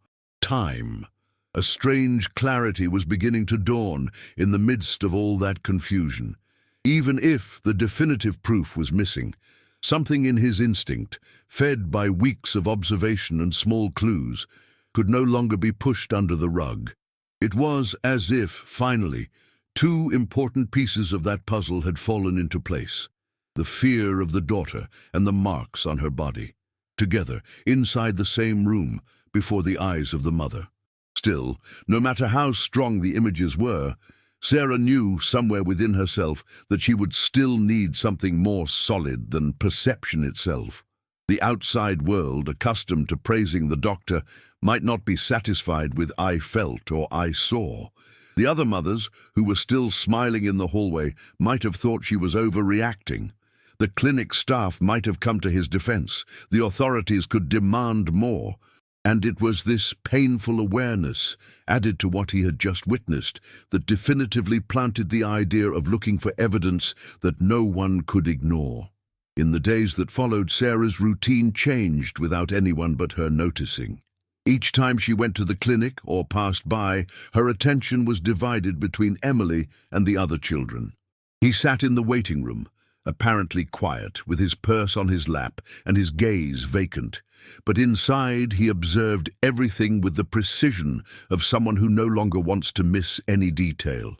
time, a strange clarity was beginning to dawn in the midst of all that confusion. Even if the definitive proof was missing, something in his instinct, fed by weeks of observation and small clues, could no longer be pushed under the rug. It was as if, finally, two important pieces of that puzzle had fallen into place: the fear of the daughter and the marks on her body, together, inside the same room, before the eyes of the mother. Still, no matter how strong the images were, Sarah knew somewhere within herself that she would still need something more solid than perception itself. The outside world, accustomed to praising the doctor, might not be satisfied with "I felt" or "I saw." The other mothers, who were still smiling in the hallway, might have thought she was overreacting. The clinic staff might have come to his defense. The authorities could demand more. And it was this painful awareness, added to what he had just witnessed, that definitively planted the idea of looking for evidence that no one could ignore. In the days that followed, Sarah's routine changed without anyone but her noticing. Each time she went to the clinic or passed by, her attention was divided between Emily and the other children. He sat in the waiting room, apparently quiet, with his purse on his lap and his gaze vacant. But inside he observed everything with the precision of someone who no longer wants to miss any detail.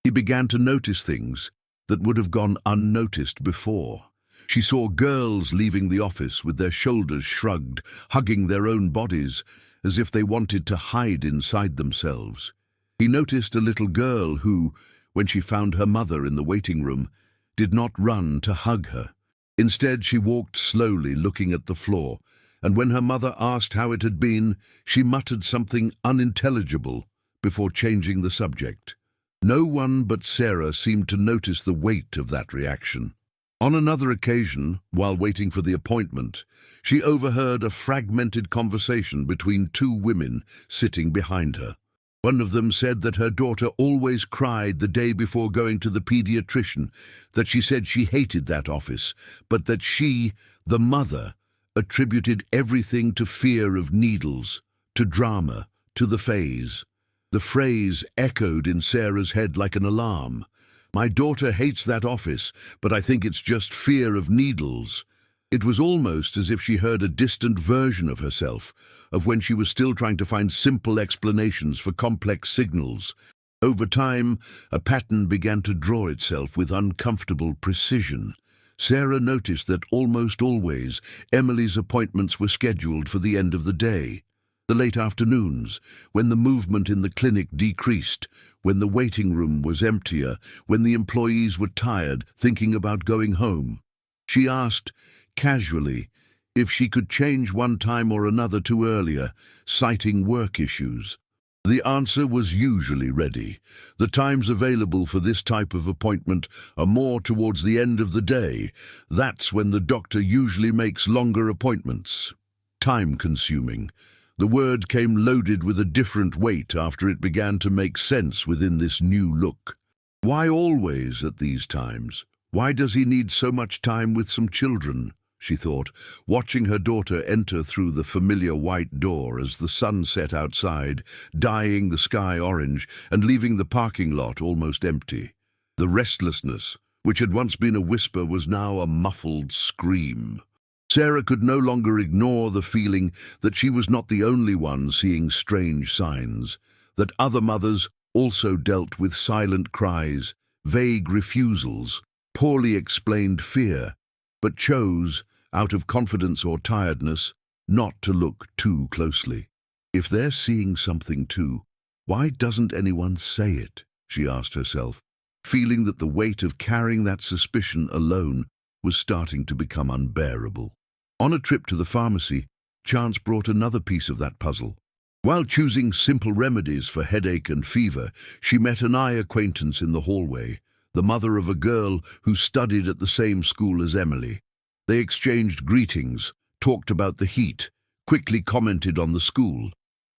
He began to notice things that would have gone unnoticed before. She saw girls leaving the office with their shoulders shrugged, hugging their own bodies, as if they wanted to hide inside themselves. He noticed a little girl who, when she found her mother in the waiting room, did not run to hug her. Instead, she walked slowly, looking at the floor, and when her mother asked how it had been, she muttered something unintelligible before changing the subject. No one but Sarah seemed to notice the weight of that reaction. On another occasion, while waiting for the appointment, she overheard a fragmented conversation between two women sitting behind her. One of them said that her daughter always cried the day before going to the pediatrician, that she said she hated that office, but that she, the mother, attributed everything to fear of needles, to drama, to the phase. The phrase echoed in Sarah's head like an alarm. "My daughter hates that office, but I think it's just fear of needles." It was almost as if she heard a distant version of herself, of when she was still trying to find simple explanations for complex signals. Over time, a pattern began to draw itself with uncomfortable precision. Sarah noticed that almost always Emily's appointments were scheduled for the end of the day. The late afternoons, when the movement in the clinic decreased, when the waiting room was emptier, when the employees were tired, thinking about going home. She asked, casually, if she could change one time or another to earlier, citing work issues. The answer was usually ready. The times available for this type of appointment are more towards the end of the day. That's when the doctor usually makes longer appointments. Time-consuming. The word came loaded with a different weight after it began to make sense within this new look. Why always at these times? Why does he need so much time with some children? She thought, watching her daughter enter through the familiar white door as the sun set outside, dyeing the sky orange and leaving the parking lot almost empty. The restlessness, which had once been a whisper, was now a muffled scream. Sarah could no longer ignore the feeling that she was not the only one seeing strange signs, that other mothers also dealt with silent cries, vague refusals, poorly explained fear, but chose, out of confidence or tiredness, not to look too closely. If they're seeing something too, why doesn't anyone say it? She asked herself, feeling that the weight of carrying that suspicion alone was starting to become unbearable. On a trip to the pharmacy, chance brought another piece of that puzzle. While choosing simple remedies for headache and fever, she met an eye acquaintance in the hallway, the mother of a girl who studied at the same school as Emily. They exchanged greetings, talked about the heat, quickly commented on the school.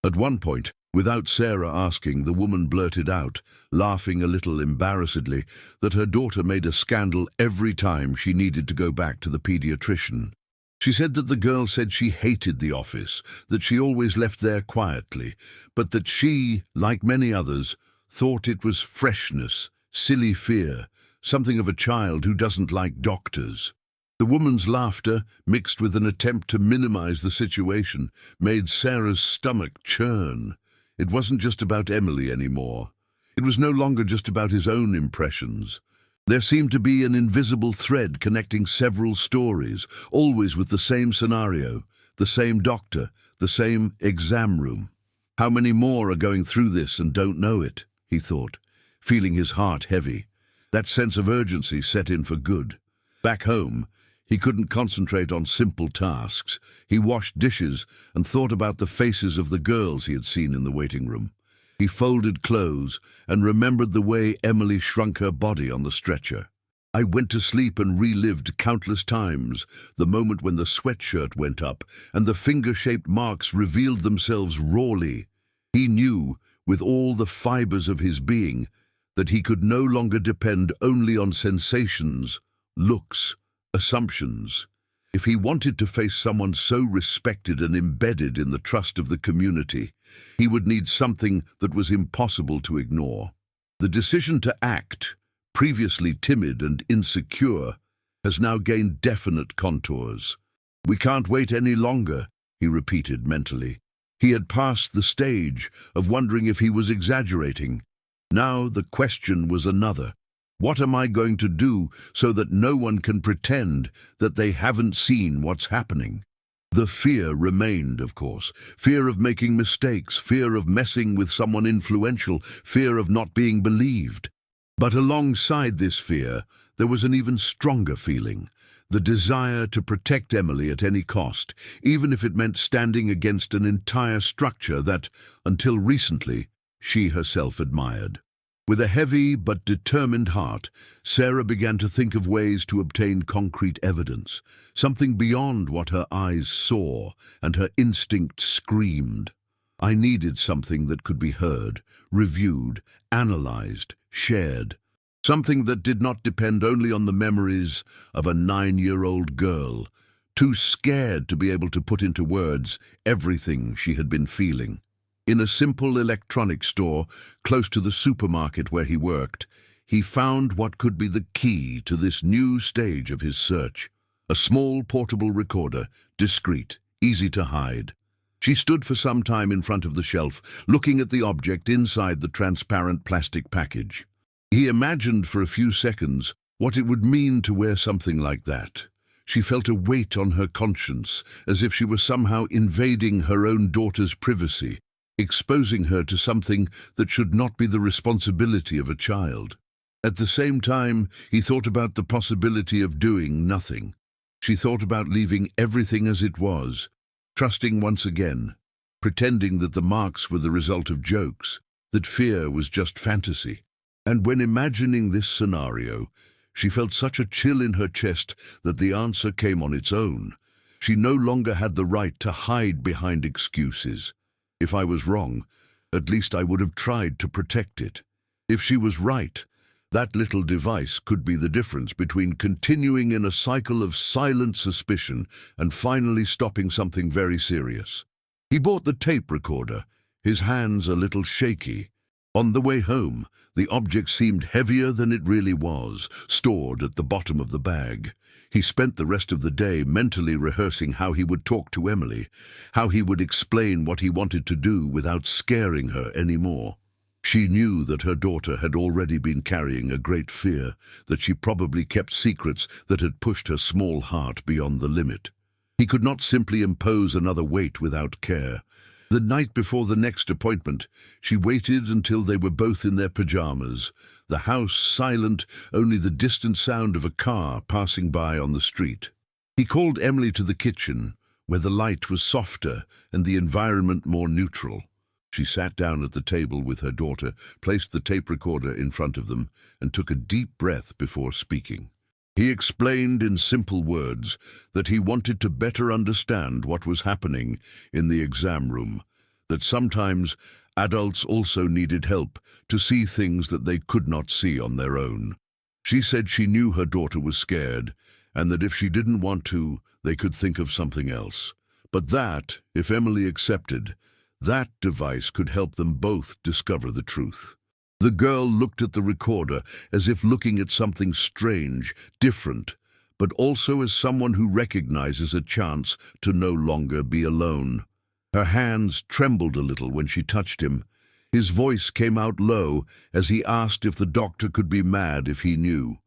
At one point, without Sarah asking, the woman blurted out, laughing a little embarrassedly, that her daughter made a scandal every time she needed to go back to the pediatrician. She said that the girl said she hated the office, that she always left there quietly, but that she, like many others, thought it was freshness, silly fear, something of a child who doesn't like doctors. The woman's laughter, mixed with an attempt to minimize the situation, made Sarah's stomach churn. It wasn't just about Emily anymore. It was no longer just about his own impressions. There seemed to be an invisible thread connecting several stories, always with the same scenario, the same doctor, the same exam room. How many more are going through this and don't know it, he thought, feeling his heart heavy. That sense of urgency set in for good. Back home, he couldn't concentrate on simple tasks. He washed dishes and thought about the faces of the girls he had seen in the waiting room. He folded clothes and remembered the way Emily shrunk her body on the stretcher. I went to sleep and relived countless times the moment when the sweatshirt went up and the finger-shaped marks revealed themselves rawly. He knew, with all the fibers of his being, that he could no longer depend only on sensations, looks, assumptions. If he wanted to face someone so respected and embedded in the trust of the community, he would need something that was impossible to ignore. The decision to act, previously timid and insecure, has now gained definite contours. We can't wait any longer, he repeated mentally. He had passed the stage of wondering if he was exaggerating. Now the question was another. What am I going to do so that no one can pretend that they haven't seen what's happening? The fear remained, of course. Fear of making mistakes, fear of messing with someone influential, fear of not being believed. But alongside this fear, there was an even stronger feeling. The desire to protect Emily at any cost, even if it meant standing against an entire structure that, until recently, she herself admired. With a heavy but determined heart, Sarah began to think of ways to obtain concrete evidence, something beyond what her eyes saw and her instinct screamed. I needed something that could be heard, reviewed, analyzed, shared. Something that did not depend only on the memories of a 9-year-old girl, too scared to be able to put into words everything she had been feeling. In a simple electronics store close to the supermarket where he worked, he found what could be the key to this new stage of his search. A small portable recorder, discreet, easy to hide. She stood for some time in front of the shelf, looking at the object inside the transparent plastic package. He imagined for a few seconds what it would mean to wear something like that. She felt a weight on her conscience, as if she were somehow invading her own daughter's privacy, exposing her to something that should not be the responsibility of a child. At the same time, he thought about the possibility of doing nothing. She thought about leaving everything as it was, trusting once again, pretending that the marks were the result of jokes, that fear was just fantasy. And when imagining this scenario, she felt such a chill in her chest that the answer came on its own. She no longer had the right to hide behind excuses. If I was wrong, at least I would have tried to protect it. If she was right, that little device could be the difference between continuing in a cycle of silent suspicion and finally stopping something very serious. He bought the tape recorder, his hands a little shaky. On the way home, the object seemed heavier than it really was, stored at the bottom of the bag. He spent the rest of the day mentally rehearsing how he would talk to Emily, how he would explain what he wanted to do without scaring her anymore. She knew that her daughter had already been carrying a great fear, that she probably kept secrets that had pushed her small heart beyond the limit. He could not simply impose another weight without care. The night before the next appointment, she waited until they were both in their pajamas, the house silent, only the distant sound of a car passing by on the street. He called Emily to the kitchen, where the light was softer and the environment more neutral. She sat down at the table with her daughter, placed the tape recorder in front of them, and took a deep breath before speaking. He explained in simple words that he wanted to better understand what was happening in the exam room, that sometimes adults also needed help to see things that they could not see on their own. She said she knew her daughter was scared, and that if she didn't want to, they could think of something else. But that, if Emily accepted, that device could help them both discover the truth. The girl looked at the recorder as if looking at something strange, different, but also as someone who recognizes a chance to no longer be alone. Her hands trembled a little when she touched him. His voice came out low as he asked if the doctor could be mad if he knew.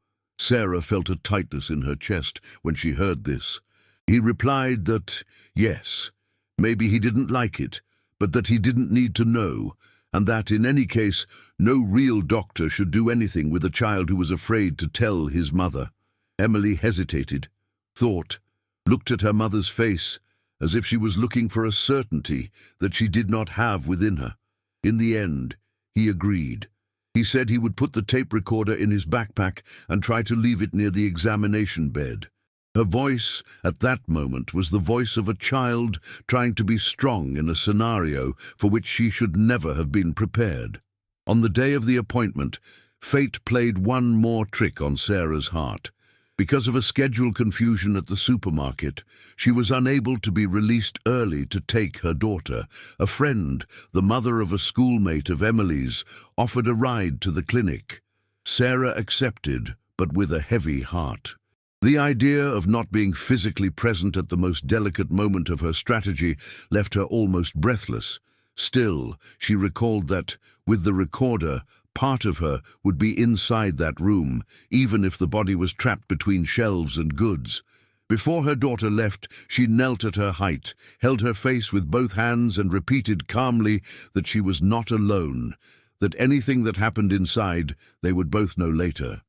Sarah felt a tightness in her chest when she heard this. He replied that, yes, maybe he didn't like it, but that he didn't need to know, and that, in any case, no real doctor should do anything with a child who was afraid to tell his mother. Emily hesitated, thought, looked at her mother's face, as if she was looking for a certainty that she did not have within her. In the end, he agreed. He said he would put the tape recorder in his backpack and try to leave it near the examination bed. Her voice, at that moment, was the voice of a child trying to be strong in a scenario for which she should never have been prepared. On the day of the appointment, fate played one more trick on Sarah's heart. Because of a schedule confusion at the supermarket, she was unable to be released early to take her daughter. A friend, the mother of a schoolmate of Emily's, offered a ride to the clinic. Sarah accepted, but with a heavy heart. The idea of not being physically present at the most delicate moment of her strategy left her almost breathless. Still, she recalled that, with the recorder, part of her would be inside that room, even if the body was trapped between shelves and goods. Before her daughter left, she knelt at her height, held her face with both hands and repeated calmly that she was not alone, that anything that happened inside, they would both know later.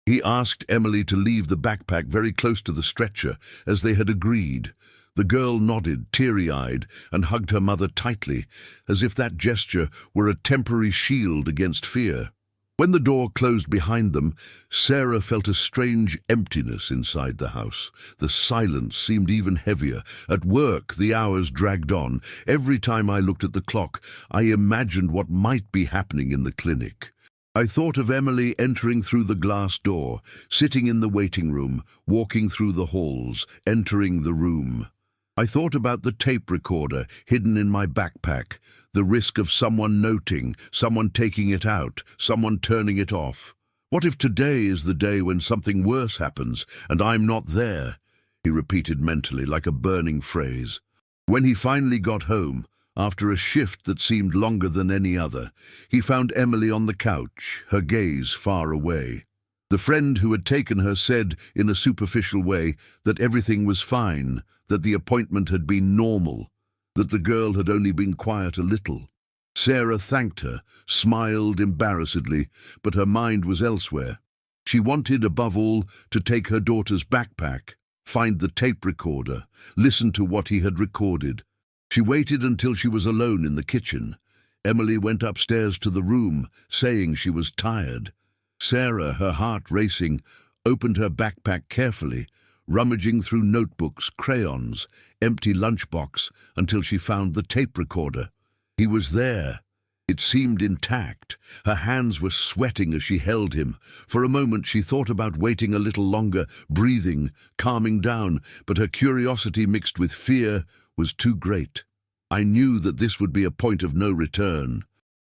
He asked Emily to leave the backpack very close to the stretcher, as they had agreed. The girl nodded, teary-eyed, and hugged her mother tightly, as if that gesture were a temporary shield against fear. When the door closed behind them, Sarah felt a strange emptiness inside the house. The silence seemed even heavier. At work, the hours dragged on. Every time I looked at the clock, I imagined what might be happening in the clinic. I thought of Emily entering through the glass door, sitting in the waiting room, walking through the halls, entering the room. I thought about the tape recorder hidden in my backpack, the risk of someone noting, someone taking it out, someone turning it off. What if today is the day when something worse happens and I'm not there? he repeated mentally like a burning phrase. When he finally got home, after a shift that seemed longer than any other, he found Emily on the couch, her gaze far away. The friend who had taken her said, in a superficial way, that everything was fine, that the appointment had been normal, that the girl had only been quiet a little. Sarah thanked her, smiled embarrassedly, but her mind was elsewhere. She wanted, above all, to take her daughter's backpack, find the tape recorder, listen to what he had recorded. She waited until she was alone in the kitchen. Emily went upstairs to the room, saying she was tired. Sarah, her heart racing, opened her backpack carefully, rummaging through notebooks, crayons, empty lunchbox, until she found the tape recorder. He was there. It seemed intact. Her hands were sweating as she held him. For a moment she thought about waiting a little longer, breathing, calming down, but her curiosity mixed with fear was too great. I knew that this would be a point of no return.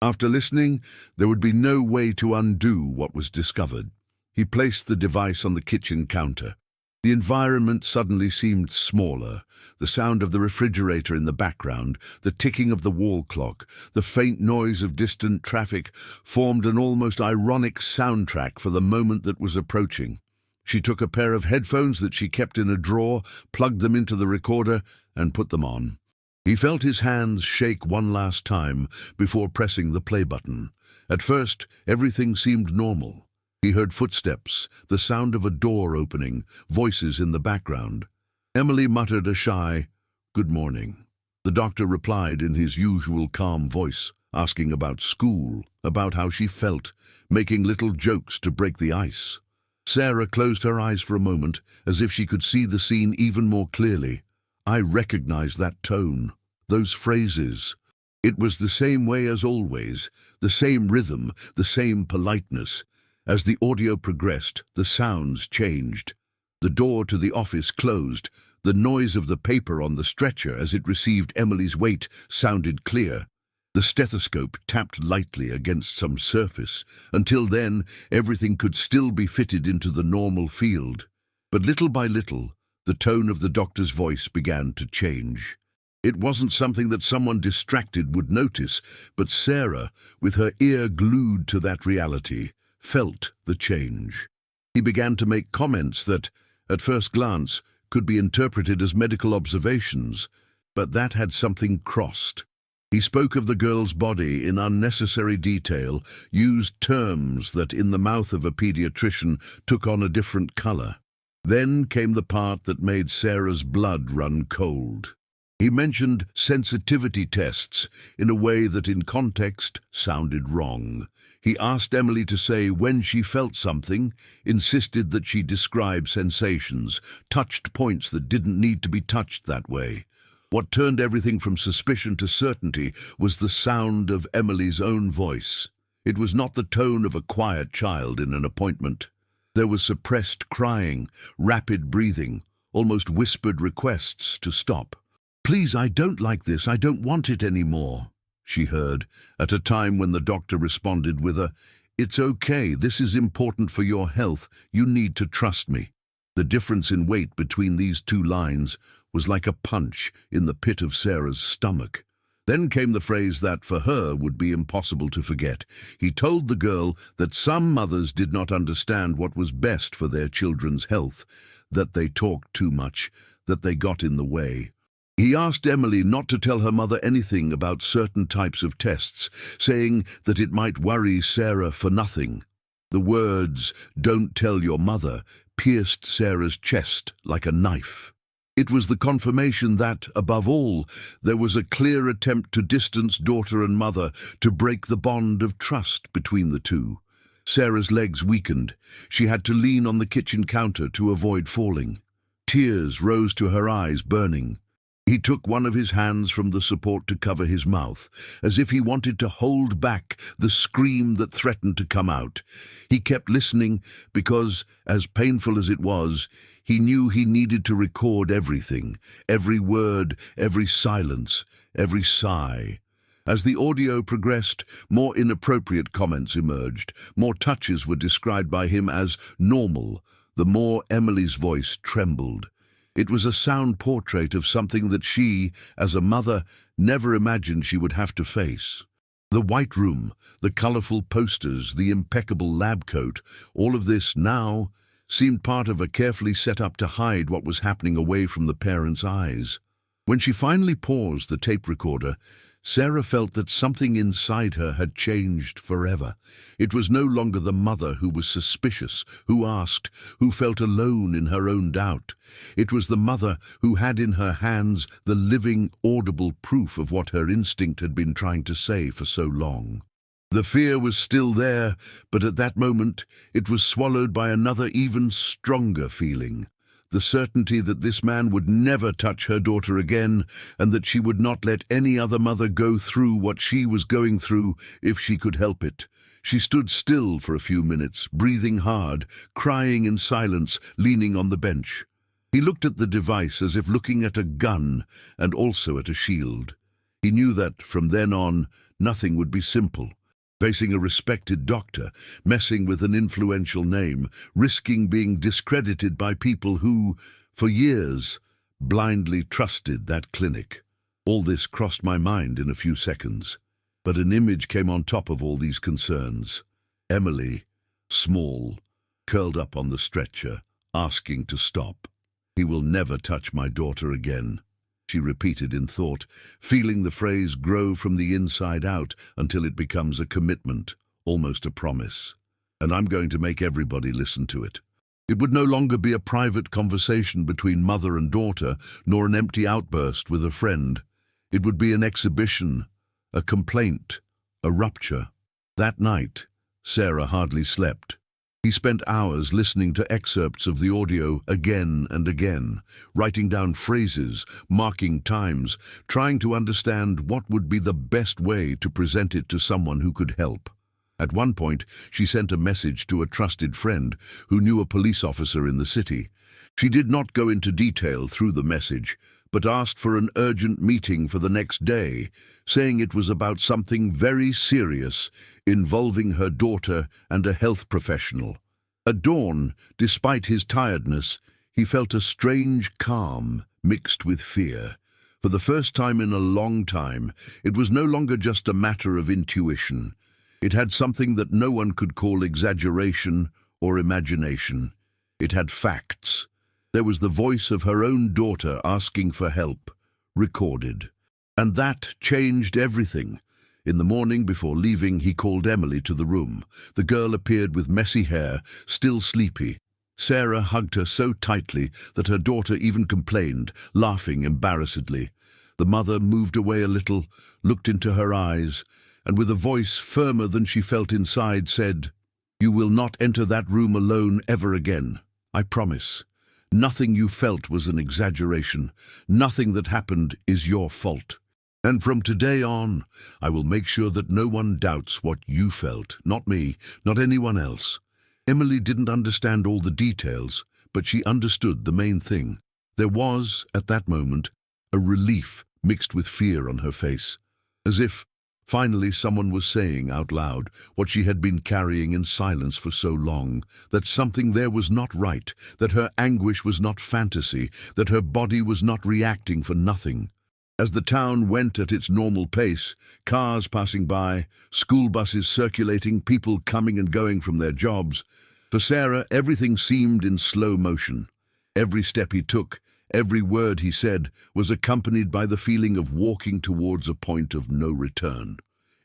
After listening, there would be no way to undo what was discovered. He placed the device on the kitchen counter. The environment suddenly seemed smaller. The sound of the refrigerator in the background, the ticking of the wall clock, the faint noise of distant traffic formed an almost ironic soundtrack for the moment that was approaching. She took a pair of headphones that she kept in a drawer, plugged them into the recorder, and put them on. He felt his hands shake one last time before pressing the play button. At first, everything seemed normal. He heard footsteps, the sound of a door opening, voices in the background. Emily muttered a shy, "Good morning." The doctor replied in his usual calm voice, asking about school, about how she felt, making little jokes to break the ice. Sarah closed her eyes for a moment, as if she could see the scene even more clearly. I recognized that tone, those phrases. It was the same way as always, the same rhythm, the same politeness. As the audio progressed, the sounds changed. The door to the office closed. The noise of the paper on the stretcher as it received Emily's weight sounded clear. The stethoscope tapped lightly against some surface. Until then, everything could still be fitted into the normal field. But little by little, the tone of the doctor's voice began to change. It wasn't something that someone distracted would notice, but Sarah, with her ear glued to that reality, felt the change. He began to make comments that, at first glance, could be interpreted as medical observations, but that had something crossed. He spoke of the girl's body in unnecessary detail, used terms that, in the mouth of a pediatrician, took on a different color. Then came the part that made Sarah's blood run cold. He mentioned sensitivity tests in a way that in context sounded wrong. He asked Emily to say when she felt something, insisted that she describe sensations, touched points that didn't need to be touched that way. What turned everything from suspicion to certainty was the sound of Emily's own voice. It was not the tone of a quiet child in an appointment. There was suppressed crying, rapid breathing, almost whispered requests to stop. "Please, I don't like this. I don't want it anymore," she heard, at a time when the doctor responded with a, "It's okay. This is important for your health. You need to trust me." The difference in weight between these two lines was like a punch in the pit of Sarah's stomach. Then came the phrase that, for her, would be impossible to forget. He told the girl that some mothers did not understand what was best for their children's health, that they talked too much, that they got in the way. He asked Emily not to tell her mother anything about certain types of tests, saying that it might worry Sarah for nothing. The words, "Don't tell your mother," pierced Sarah's chest like a knife. It was the confirmation that, above all, there was a clear attempt to distance daughter and mother, to break the bond of trust between the two. Sarah's legs weakened. She had to lean on the kitchen counter to avoid falling. Tears rose to her eyes, burning. He took one of his hands from the support to cover his mouth, as if he wanted to hold back the scream that threatened to come out. He kept listening because, as painful as it was, he knew he needed to record everything, every word, every silence, every sigh. As the audio progressed, more inappropriate comments emerged, more touches were described by him as normal, the more Emily's voice trembled. It was a sound portrait of something that she, as a mother, never imagined she would have to face. The white room, the colorful posters, the impeccable lab coat, all of this now seemed part of a carefully set up to hide what was happening away from the parents' eyes. When she finally paused the tape recorder, Sarah felt that something inside her had changed forever. It was no longer the mother who was suspicious, who asked, who felt alone in her own doubt. It was the mother who had in her hands the living, audible proof of what her instinct had been trying to say for so long. The fear was still there, but at that moment it was swallowed by another even stronger feeling. The certainty that this man would never touch her daughter again, and that she would not let any other mother go through what she was going through if she could help it. She stood still for a few minutes, breathing hard, crying in silence, leaning on the bench. He looked at the device as if looking at a gun and also at a shield. He knew that, from then on, nothing would be simple. Facing a respected doctor, messing with an influential name, risking being discredited by people who, for years, blindly trusted that clinic. All this crossed my mind in a few seconds. But an image came on top of all these concerns. Emily, small, curled up on the stretcher, asking to stop. "He will never touch my daughter again," she repeated in thought, feeling the phrase grow from the inside out until it becomes a commitment, almost a promise. "And I'm going to make everybody listen to it." It would no longer be a private conversation between mother and daughter, nor an empty outburst with a friend. It would be an exhibition, a complaint, a rupture. That night, Sarah hardly slept. He spent hours listening to excerpts of the audio again and again, writing down phrases, marking times, trying to understand what would be the best way to present it to someone who could help. At one point, she sent a message to a trusted friend who knew a police officer in the city. She did not go into detail through the message, but asked for an urgent meeting for the next day, saying it was about something very serious involving her daughter and a health professional. At dawn, despite his tiredness, he felt a strange calm mixed with fear. For the first time in a long time, it was no longer just a matter of intuition. It had something that no one could call exaggeration or imagination. It had facts. There was the voice of her own daughter asking for help, recorded. And that changed everything. In the morning before leaving, he called Emily to the room. The girl appeared with messy hair, still sleepy. Sarah hugged her so tightly that her daughter even complained, laughing embarrassedly. The mother moved away a little, looked into her eyes, and with a voice firmer than she felt inside said, "You will not enter that room alone ever again. I promise. Nothing you felt was an exaggeration. Nothing that happened is your fault. And from today on, I will make sure that no one doubts what you felt, not me, not anyone else." Emily didn't understand all the details, but she understood the main thing. There was, at that moment, a relief mixed with fear on her face, as if finally someone was saying out loud what she had been carrying in silence for so long, that something there was not right, that her anguish was not fantasy, that her body was not reacting for nothing. As the town went at its normal pace, cars passing by, school buses circulating, people coming and going from their jobs, for Sarah everything seemed in slow motion. Every step he took, every word he said, was accompanied by the feeling of walking towards a point of no return.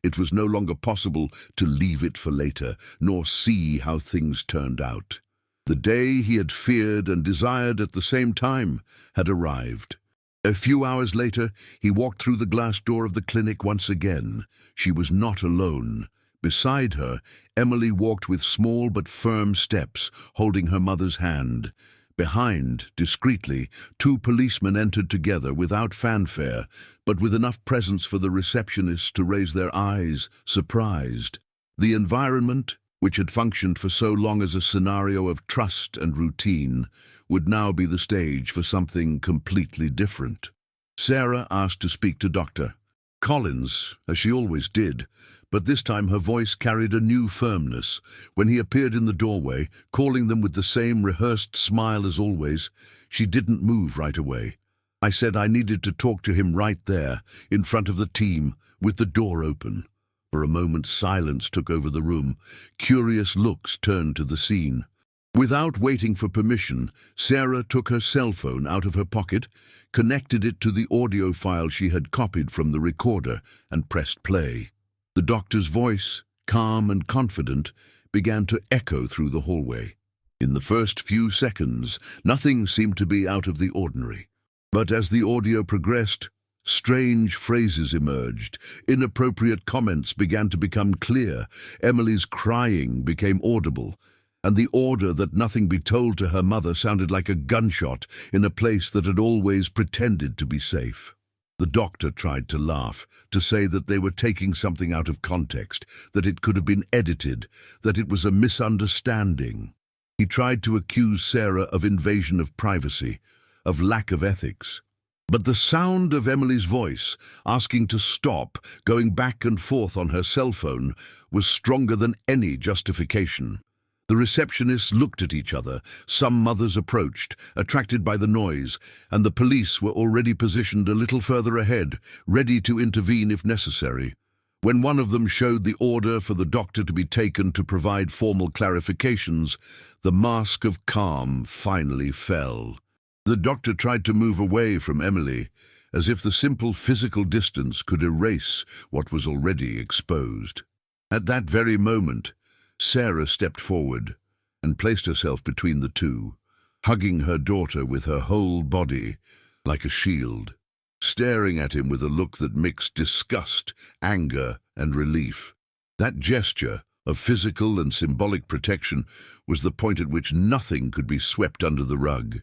It was no longer possible to leave it for later, nor see how things turned out. The day he had feared and desired at the same time had arrived. A few hours later, he walked through the glass door of the clinic once again. She was not alone. Beside her, Emily walked with small but firm steps, holding her mother's hand. Behind, discreetly, two policemen entered together without fanfare, but with enough presence for the receptionists to raise their eyes, surprised. The environment, which had functioned for so long as a scenario of trust and routine, would now be the stage for something completely different. Sarah asked to speak to Dr. Collins, as she always did, But this time her voice carried a new firmness. When he appeared in the doorway, calling them with the same rehearsed smile as always, she didn't move right away. I said I needed to talk to him right there, in front of the team, with the door open. For a moment, silence took over the room. Curious looks turned to the scene. Without waiting for permission, Sarah took her cell phone out of her pocket, connected it to the audio file she had copied from the recorder, and pressed play. The doctor's voice, calm and confident, began to echo through the hallway. In the first few seconds, nothing seemed to be out of the ordinary. But as the audio progressed, strange phrases emerged. Inappropriate comments began to become clear. Emily's crying became audible, and the order that nothing be told to her mother sounded like a gunshot in a place that had always pretended to be safe. The doctor tried to laugh, to say that they were taking something out of context, that it could have been edited, that it was a misunderstanding. He tried to accuse Sarah of invasion of privacy, of lack of ethics. But the sound of Emily's voice, asking to stop, going back and forth on her cell phone, was stronger than any justification. The receptionists looked at each other. Some mothers approached, attracted by the noise, and the police were already positioned a little further ahead, ready to intervene if necessary. When one of them showed the order for the doctor to be taken to provide formal clarifications, the mask of calm finally fell. The doctor tried to move away from Emily, as if the simple physical distance could erase what was already exposed. At that very moment, Sarah stepped forward and placed herself between the two, hugging her daughter with her whole body like a shield, staring at him with a look that mixed disgust, anger, and relief. That gesture of physical and symbolic protection was the point at which nothing could be swept under the rug.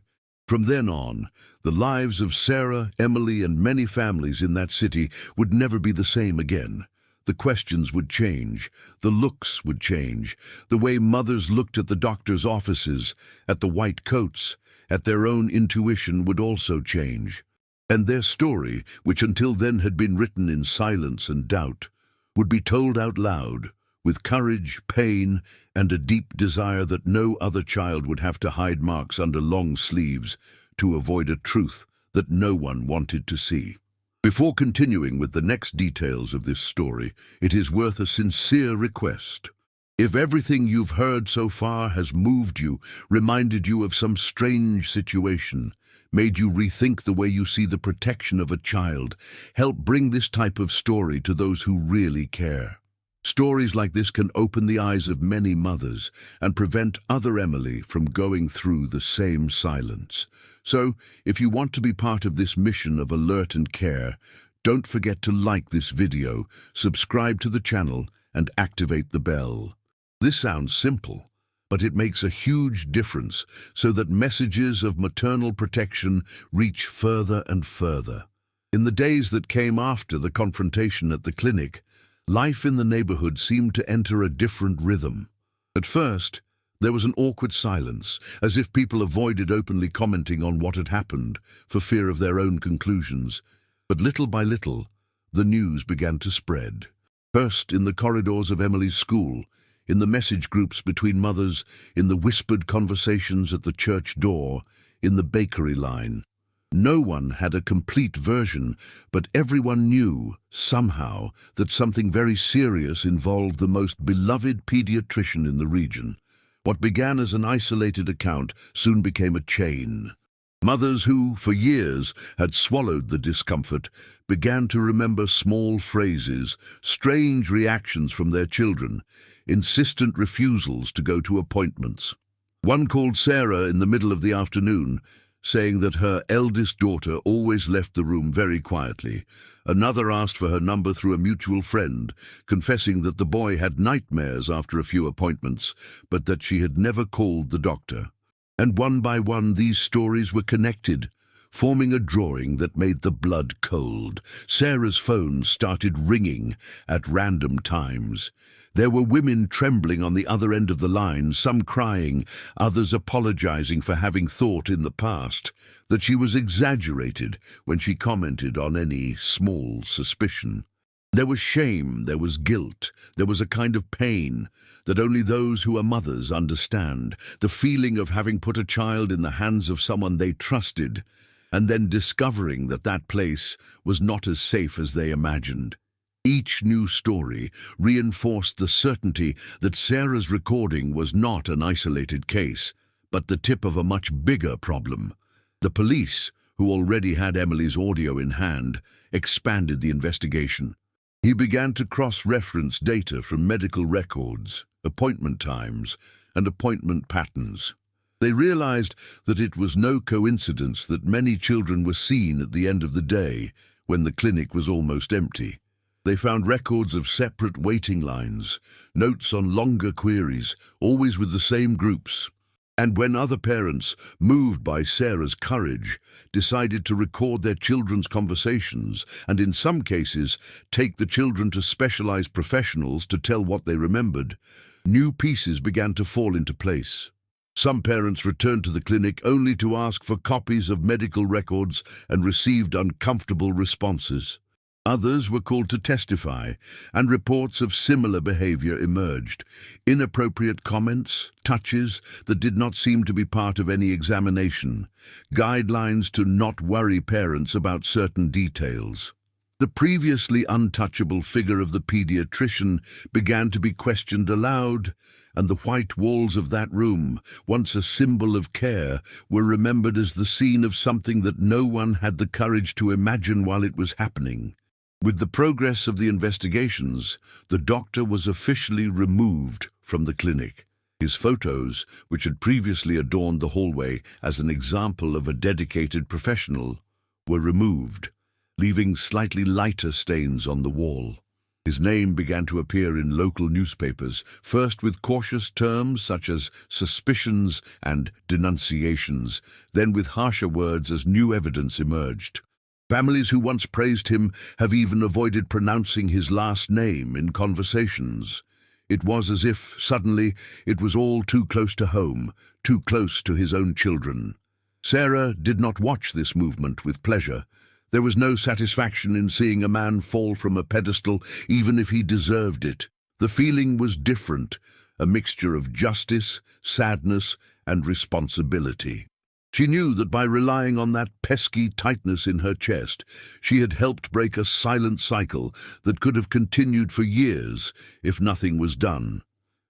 From then on, the lives of Sarah, Emily, and many families in that city would never be the same again. The questions would change, the looks would change, the way mothers looked at the doctor's offices, at the white coats, at their own intuition would also change. And their story, which until then had been written in silence and doubt, would be told out loud, with courage, pain, and a deep desire that no other child would have to hide marks under long sleeves to avoid a truth that no one wanted to see. Before continuing with the next details of this story, it is worth a sincere request. If everything you've heard so far has moved you, reminded you of some strange situation, made you rethink the way you see the protection of a child, help bring this type of story to those who really care. Stories like this can open the eyes of many mothers and prevent other Emily from going through the same silence. So, if you want to be part of this mission of alert and care, don't forget to like this video, subscribe to the channel, and activate the bell. This sounds simple, but it makes a huge difference so that messages of maternal protection reach further and further. In the days that came after the confrontation at the clinic, life in the neighborhood seemed to enter a different rhythm. At first, there was an awkward silence, as if people avoided openly commenting on what had happened for fear of their own conclusions. But little by little, the news began to spread. First in the corridors of Emily's school, in the message groups between mothers, in the whispered conversations at the church door, in the bakery line. No one had a complete version, but everyone knew, somehow, that something very serious involved the most beloved pediatrician in the region. What began as an isolated account soon became a chain. Mothers who, for years, had swallowed the discomfort began to remember small phrases, strange reactions from their children, insistent refusals to go to appointments. One called Sarah in the middle of the afternoon, saying that her eldest daughter always left the room very quietly. Another asked for her number through a mutual friend, confessing that the boy had nightmares after a few appointments, but that she had never called the doctor. And one by one these stories were connected, forming a drawing that made the blood cold. Sarah's phone started ringing at random times. There were women trembling on the other end of the line, some crying, others apologizing for having thought in the past that she was exaggerated when she commented on any small suspicion. There was shame, there was guilt, there was a kind of pain that only those who are mothers understand, the feeling of having put a child in the hands of someone they trusted, and then discovering that that place was not as safe as they imagined. Each new story reinforced the certainty that Sarah's recording was not an isolated case, but the tip of a much bigger problem. The police, who already had Emily's audio in hand, expanded the investigation. He began to cross-reference data from medical records, appointment times, and appointment patterns. They realized that it was no coincidence that many children were seen at the end of the day, when the clinic was almost empty. They found records of separate waiting lines, notes on longer queries, always with the same groups. And when other parents, moved by Sarah's courage, decided to record their children's conversations and in some cases take the children to specialized professionals to tell what they remembered, new pieces began to fall into place. Some parents returned to the clinic only to ask for copies of medical records and received uncomfortable responses. Others were called to testify, and reports of similar behavior emerged. Inappropriate comments, touches that did not seem to be part of any examination, guidelines to not worry parents about certain details. The previously untouchable figure of the pediatrician began to be questioned aloud, and the white walls of that room, once a symbol of care, were remembered as the scene of something that no one had the courage to imagine while it was happening. With the progress of the investigations, the doctor was officially removed from the clinic. His photos, which had previously adorned the hallway as an example of a dedicated professional, were removed, leaving slightly lighter stains on the wall. His name began to appear in local newspapers, first with cautious terms such as suspicions and denunciations, then with harsher words as new evidence emerged. Families who once praised him have even avoided pronouncing his last name in conversations. It was as if, suddenly, it was all too close to home, too close to his own children. Sarah did not watch this movement with pleasure. There was no satisfaction in seeing a man fall from a pedestal, even if he deserved it. The feeling was different, a mixture of justice, sadness, and responsibility. She knew that by relying on that pesky tightness in her chest, she had helped break a silent cycle that could have continued for years if nothing was done.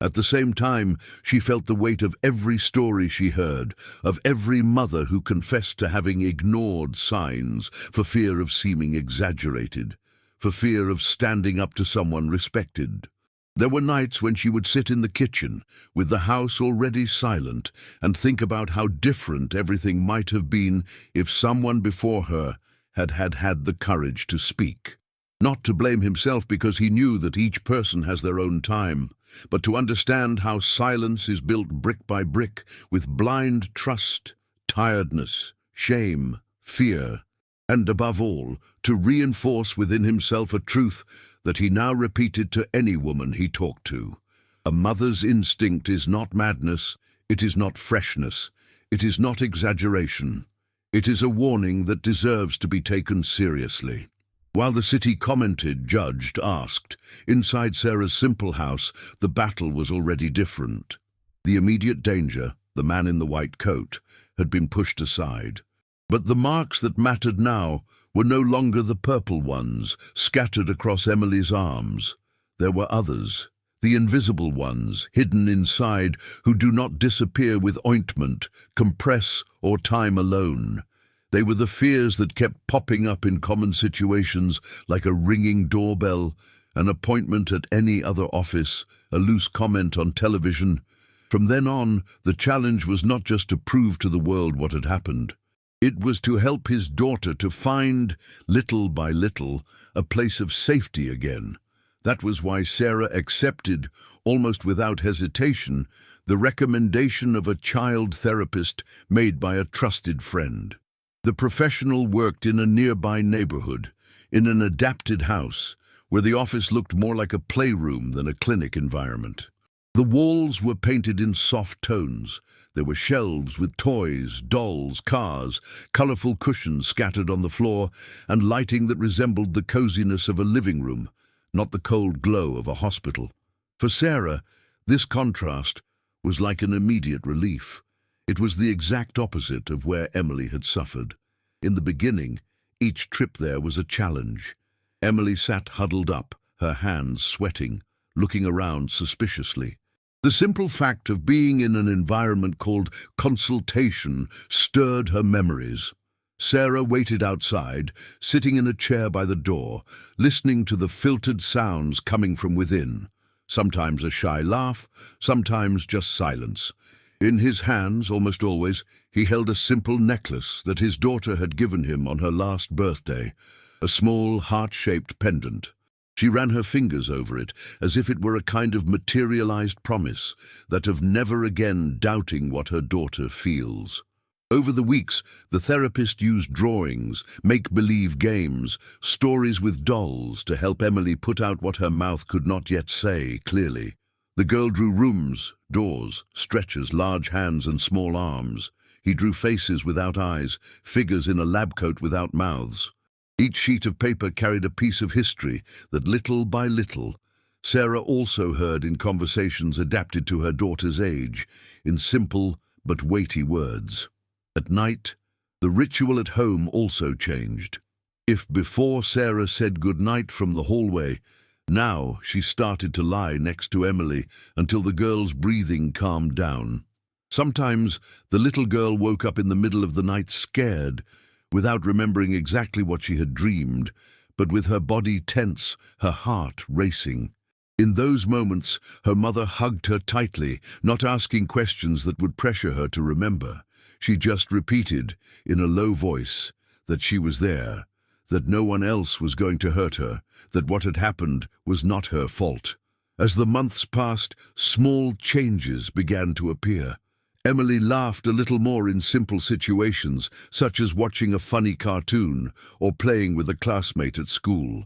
At the same time, she felt the weight of every story she heard, of every mother who confessed to having ignored signs for fear of seeming exaggerated, for fear of standing up to someone respected. There were nights when she would sit in the kitchen, with the house already silent, and think about how different everything might have been if someone before her had had the courage to speak. Not to blame himself because he knew that each person has their own time, but to understand how silence is built brick by brick with blind trust, tiredness, shame, fear, and above all, to reinforce within himself a truth that he now repeated to any woman he talked to. A mother's instinct is not madness, it is not freshness, it is not exaggeration. It is a warning that deserves to be taken seriously. While the city commented, judged, asked, inside Sarah's simple house, the battle was already different. The immediate danger, the man in the white coat, had been pushed aside. But the marks that mattered now were no longer the purple ones scattered across Emily's arms. There were others, the invisible ones, hidden inside, who do not disappear with ointment, compress, or time alone. They were the fears that kept popping up in common situations like a ringing doorbell, an appointment at any other office, a loose comment on television. From then on, the challenge was not just to prove to the world what had happened. It was to help his daughter to find, little by little, a place of safety again. That was why Sarah accepted, almost without hesitation, the recommendation of a child therapist made by a trusted friend. The professional worked in a nearby neighborhood, in an adapted house, where the office looked more like a playroom than a clinic environment. The walls were painted in soft tones. There were shelves with toys, dolls, cars, colorful cushions scattered on the floor, and lighting that resembled the coziness of a living room. not the cold glow of a hospital. For Sarah, this contrast was like an immediate relief. It was the exact opposite of where Emily had suffered. In the beginning, each trip there was a challenge. Emily sat huddled up, her hands sweating, looking around suspiciously. The simple fact of being in an environment called consultation stirred her memories. Sarah waited outside, sitting in a chair by the door, listening to the filtered sounds coming from within. Sometimes a shy laugh, sometimes just silence. In his hands, almost always, he held a simple necklace that his daughter had given him on her last birthday, a small heart-shaped pendant. She ran her fingers over it, as if it were a kind of materialized promise, that of never again doubting what her daughter feels. Over the weeks, the therapist used drawings, make-believe games, stories with dolls to help Emily put out what her mouth could not yet say clearly. The girl drew rooms, doors, stretchers, large hands and small arms. He drew faces without eyes, figures in a lab coat without mouths. Each sheet of paper carried a piece of history that, little by little, Sarah also heard in conversations adapted to her daughter's age, in simple but weighty words. At night, the ritual at home also changed. If before Sarah said good night from the hallway, now she started to lie next to Emily until the girl's breathing calmed down. Sometimes the little girl woke up in the middle of the night scared, without remembering exactly what she had dreamed, but with her body tense, her heart racing. In those moments, her mother hugged her tightly, not asking questions that would pressure her to remember. She just repeated, in a low voice, that she was there, that no one else was going to hurt her, that what had happened was not her fault. As the months passed, small changes began to appear. Emily laughed a little more in simple situations, such as watching a funny cartoon or playing with a classmate at school.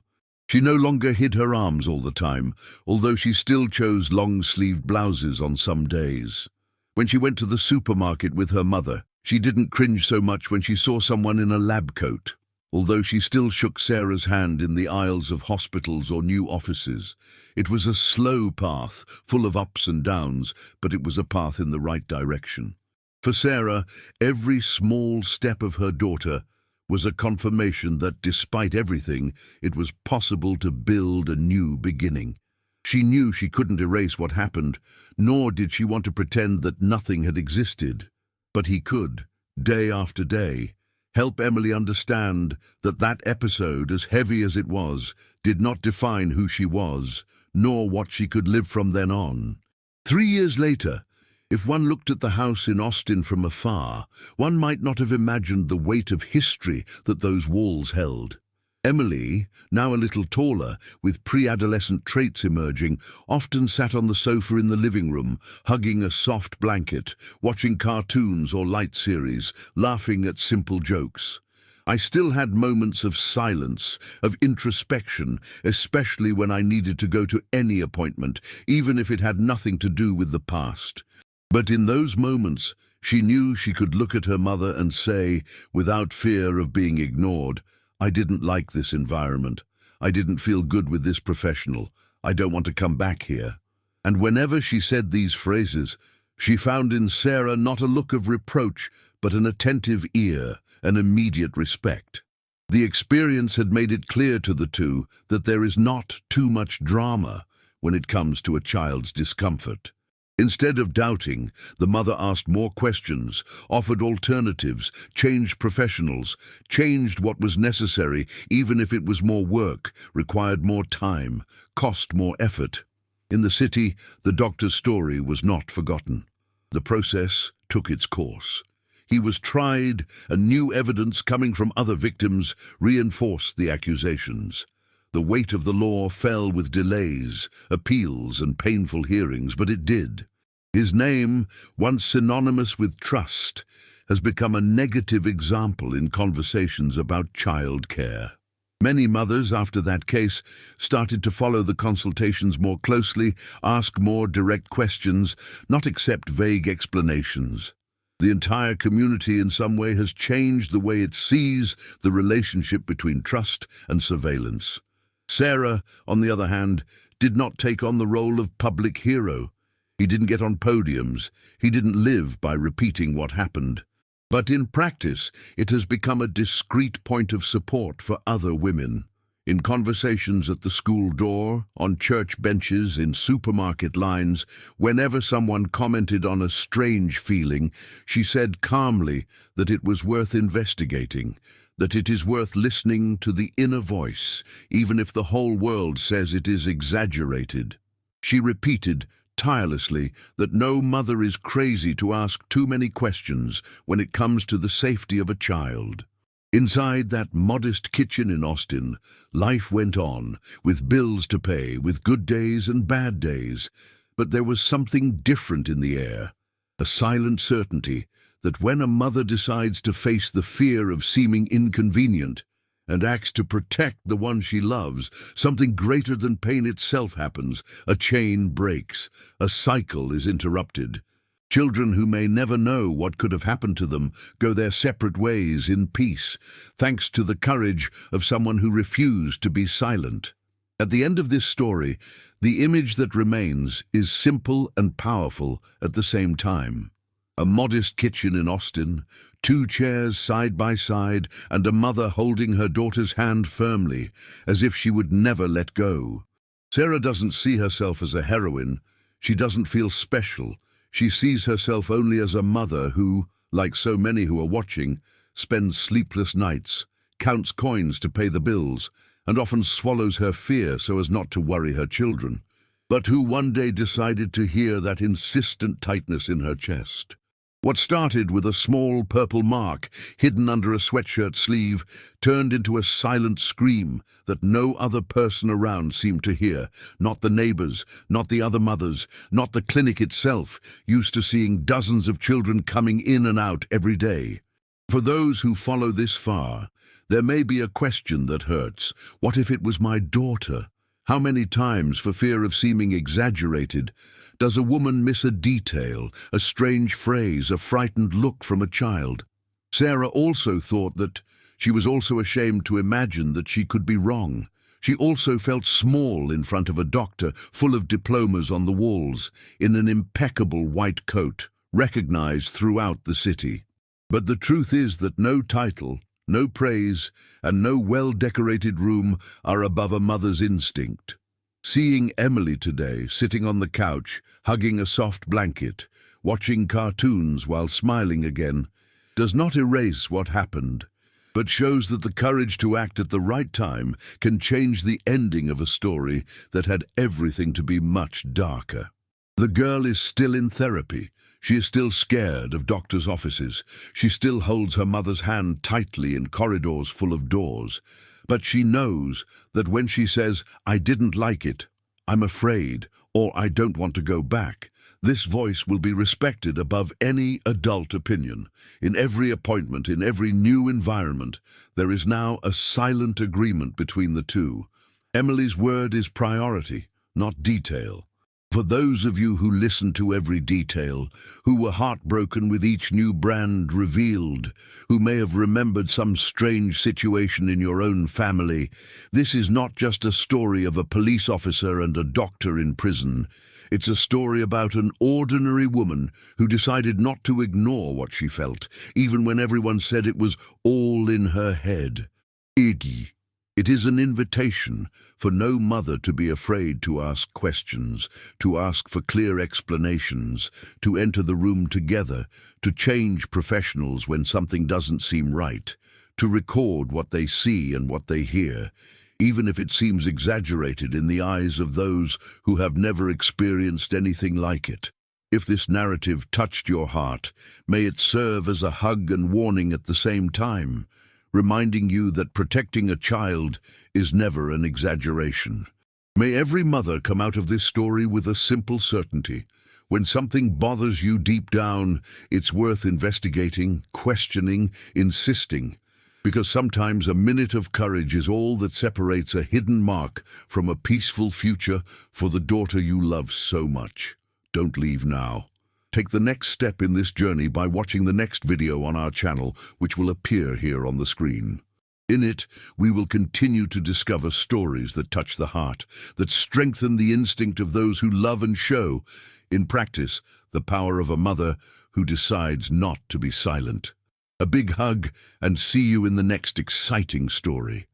She no longer hid her arms all the time, although she still chose long-sleeved blouses on some days. When she went to the supermarket with her mother, she didn't cringe so much when she saw someone in a lab coat. Although she still shook Sarah's hand in the aisles of hospitals or new offices, it was a slow path, full of ups and downs, but it was a path in the right direction. For Sarah, every small step of her daughter was a confirmation that, despite everything, it was possible to build a new beginning. She knew she couldn't erase what happened, nor did she want to pretend that nothing had existed. But he could, day after day, help Emily understand that that episode, as heavy as it was, did not define who she was, nor what she could live from then on. 3 years later, if one looked at the house in Austin from afar, one might not have imagined the weight of history that those walls held. Emily, now a little taller, with pre-adolescent traits emerging, often sat on the sofa in the living room, hugging a soft blanket, watching cartoons or light series, laughing at simple jokes. I still had moments of silence, of introspection, especially when I needed to go to any appointment, even if it had nothing to do with the past. But in those moments, she knew she could look at her mother and say, without fear of being ignored, "I didn't like this environment. I didn't feel good with this professional. I don't want to come back here." And whenever she said these phrases, she found in Sarah not a look of reproach, but an attentive ear, an immediate respect. The experience had made it clear to the two that there is not too much drama when it comes to a child's discomfort. Instead of doubting, the mother asked more questions, offered alternatives, changed professionals, changed what was necessary, even if it was more work, required more time, cost more effort. In the city, the doctor's story was not forgotten. The process took its course. He was tried, and new evidence coming from other victims reinforced the accusations. The weight of the law fell with delays, appeals, and painful hearings, but it did. His name, once synonymous with trust, has become a negative example in conversations about child care. Many mothers, after that case, started to follow the consultations more closely, ask more direct questions, not accept vague explanations. The entire community in some way has changed the way it sees the relationship between trust and surveillance. Sarah, on the other hand, did not take on the role of public hero. He didn't get on podiums. He didn't live by repeating what happened. But in practice, it has become a discreet point of support for other women. In conversations at the school door, on church benches, in supermarket lines, whenever someone commented on a strange feeling, she said calmly that it was worth investigating, that it is worth listening to the inner voice, even if the whole world says it is exaggerated. She repeated tirelessly that no mother is crazy to ask too many questions when it comes to the safety of a child. Inside that modest kitchen in Austin, life went on, with bills to pay, with good days and bad days. But there was something different in the air, a silent certainty that when a mother decides to face the fear of seeming inconvenient and acts to protect the one she loves, something greater than pain itself happens. A chain breaks, a cycle is interrupted. Children who may never know what could have happened to them go their separate ways in peace, thanks to the courage of someone who refused to be silent. At the end of this story, the image that remains is simple and powerful at the same time. A modest kitchen in Austin, 2 chairs side by side, and a mother holding her daughter's hand firmly, as if she would never let go. Sarah doesn't see herself as a heroine. She doesn't feel special. She sees herself only as a mother who, like so many who are watching, spends sleepless nights, counts coins to pay the bills, and often swallows her fear so as not to worry her children, but who one day decided to hear that insistent tightness in her chest. What started with a small purple mark hidden under a sweatshirt sleeve turned into a silent scream that no other person around seemed to hear, not the neighbors, not the other mothers, not the clinic itself, used to seeing dozens of children coming in and out every day. For those who follow this far, there may be a question that hurts. What if it was my daughter? How many times, for fear of seeming exaggerated, does a woman miss a detail, a strange phrase, a frightened look from a child? Sarah also thought that she was also ashamed to imagine that she could be wrong. She also felt small in front of a doctor, full of diplomas on the walls, in an impeccable white coat, recognized throughout the city. But the truth is that no title, no praise, and no well-decorated room are above a mother's instinct. Seeing Emily today, sitting on the couch, hugging a soft blanket, watching cartoons while smiling again, does not erase what happened, but shows that the courage to act at the right time can change the ending of a story that had everything to be much darker. The girl is still in therapy. She is still scared of doctors' offices. She still holds her mother's hand tightly in corridors full of doors. But she knows that when she says, "I didn't like it, I'm afraid," or "I don't want to go back," this voice will be respected above any adult opinion. In every appointment, in every new environment, there is now a silent agreement between the two. Emily's word is priority, not detail. For those of you who listened to every detail, who were heartbroken with each new brand revealed, who may have remembered some strange situation in your own family, this is not just a story of a police officer and a doctor in prison. It's a story about an ordinary woman who decided not to ignore what she felt, even when everyone said it was all in her head. Iggy. It is an invitation for no mother to be afraid to ask questions, to ask for clear explanations, to enter the room together, to change professionals when something doesn't seem right, to record what they see and what they hear, even if it seems exaggerated in the eyes of those who have never experienced anything like it. If this narrative touched your heart, may it serve as a hug and warning at the same time, reminding you that protecting a child is never an exaggeration. May every mother come out of this story with a simple certainty. When something bothers you deep down, it's worth investigating, questioning, insisting, because sometimes a minute of courage is all that separates a hidden mark from a peaceful future for the daughter you love so much. Don't leave now. Take the next step in this journey by watching the next video on our channel, which will appear here on the screen. In it, we will continue to discover stories that touch the heart, that strengthen the instinct of those who love and show, in practice, the power of a mother who decides not to be silent. A big hug, and see you in the next exciting story.